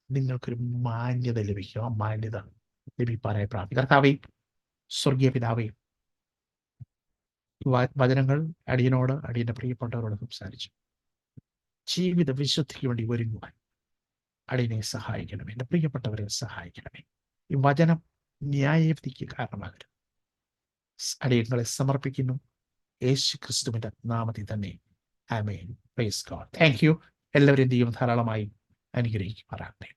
നിങ്ങൾക്കൊരു മാന്യത ലഭിക്കും. ആ മാന്യത ലഭിക്കാനായി പ്രാർത്ഥിക്കും. കർത്താവേ, സ്വർഗീയ പിതാവേ, വചനങ്ങൾ അടിയനോട്, അടിയന്റെ പ്രിയപ്പെട്ടവരോട് സംസാരിച്ചു. ജീവിത വിശുദ്ധിക്ക് വേണ്ടി ഒരുങ്ങുവാൻ അടിയനെ സഹായിക്കണമേ. എൻ്റെ പ്രിയപ്പെട്ടവരെ സഹായിക്കണമേ. ഈ വചനം ന്യായവിധിക്ക് കാരണമാകരുത്. അടിയങ്ങളെ സമർപ്പിക്കുന്നു യേശു ക്രിസ്തുവിന്റെ നാമത്തിൽ തന്നെ. ആമേൻ. Praise God. Thank you. എല്ലാവരും ദൈവം ധാരാളമായി അനുഗ്രഹിക്കുമാറാകട്ടെ.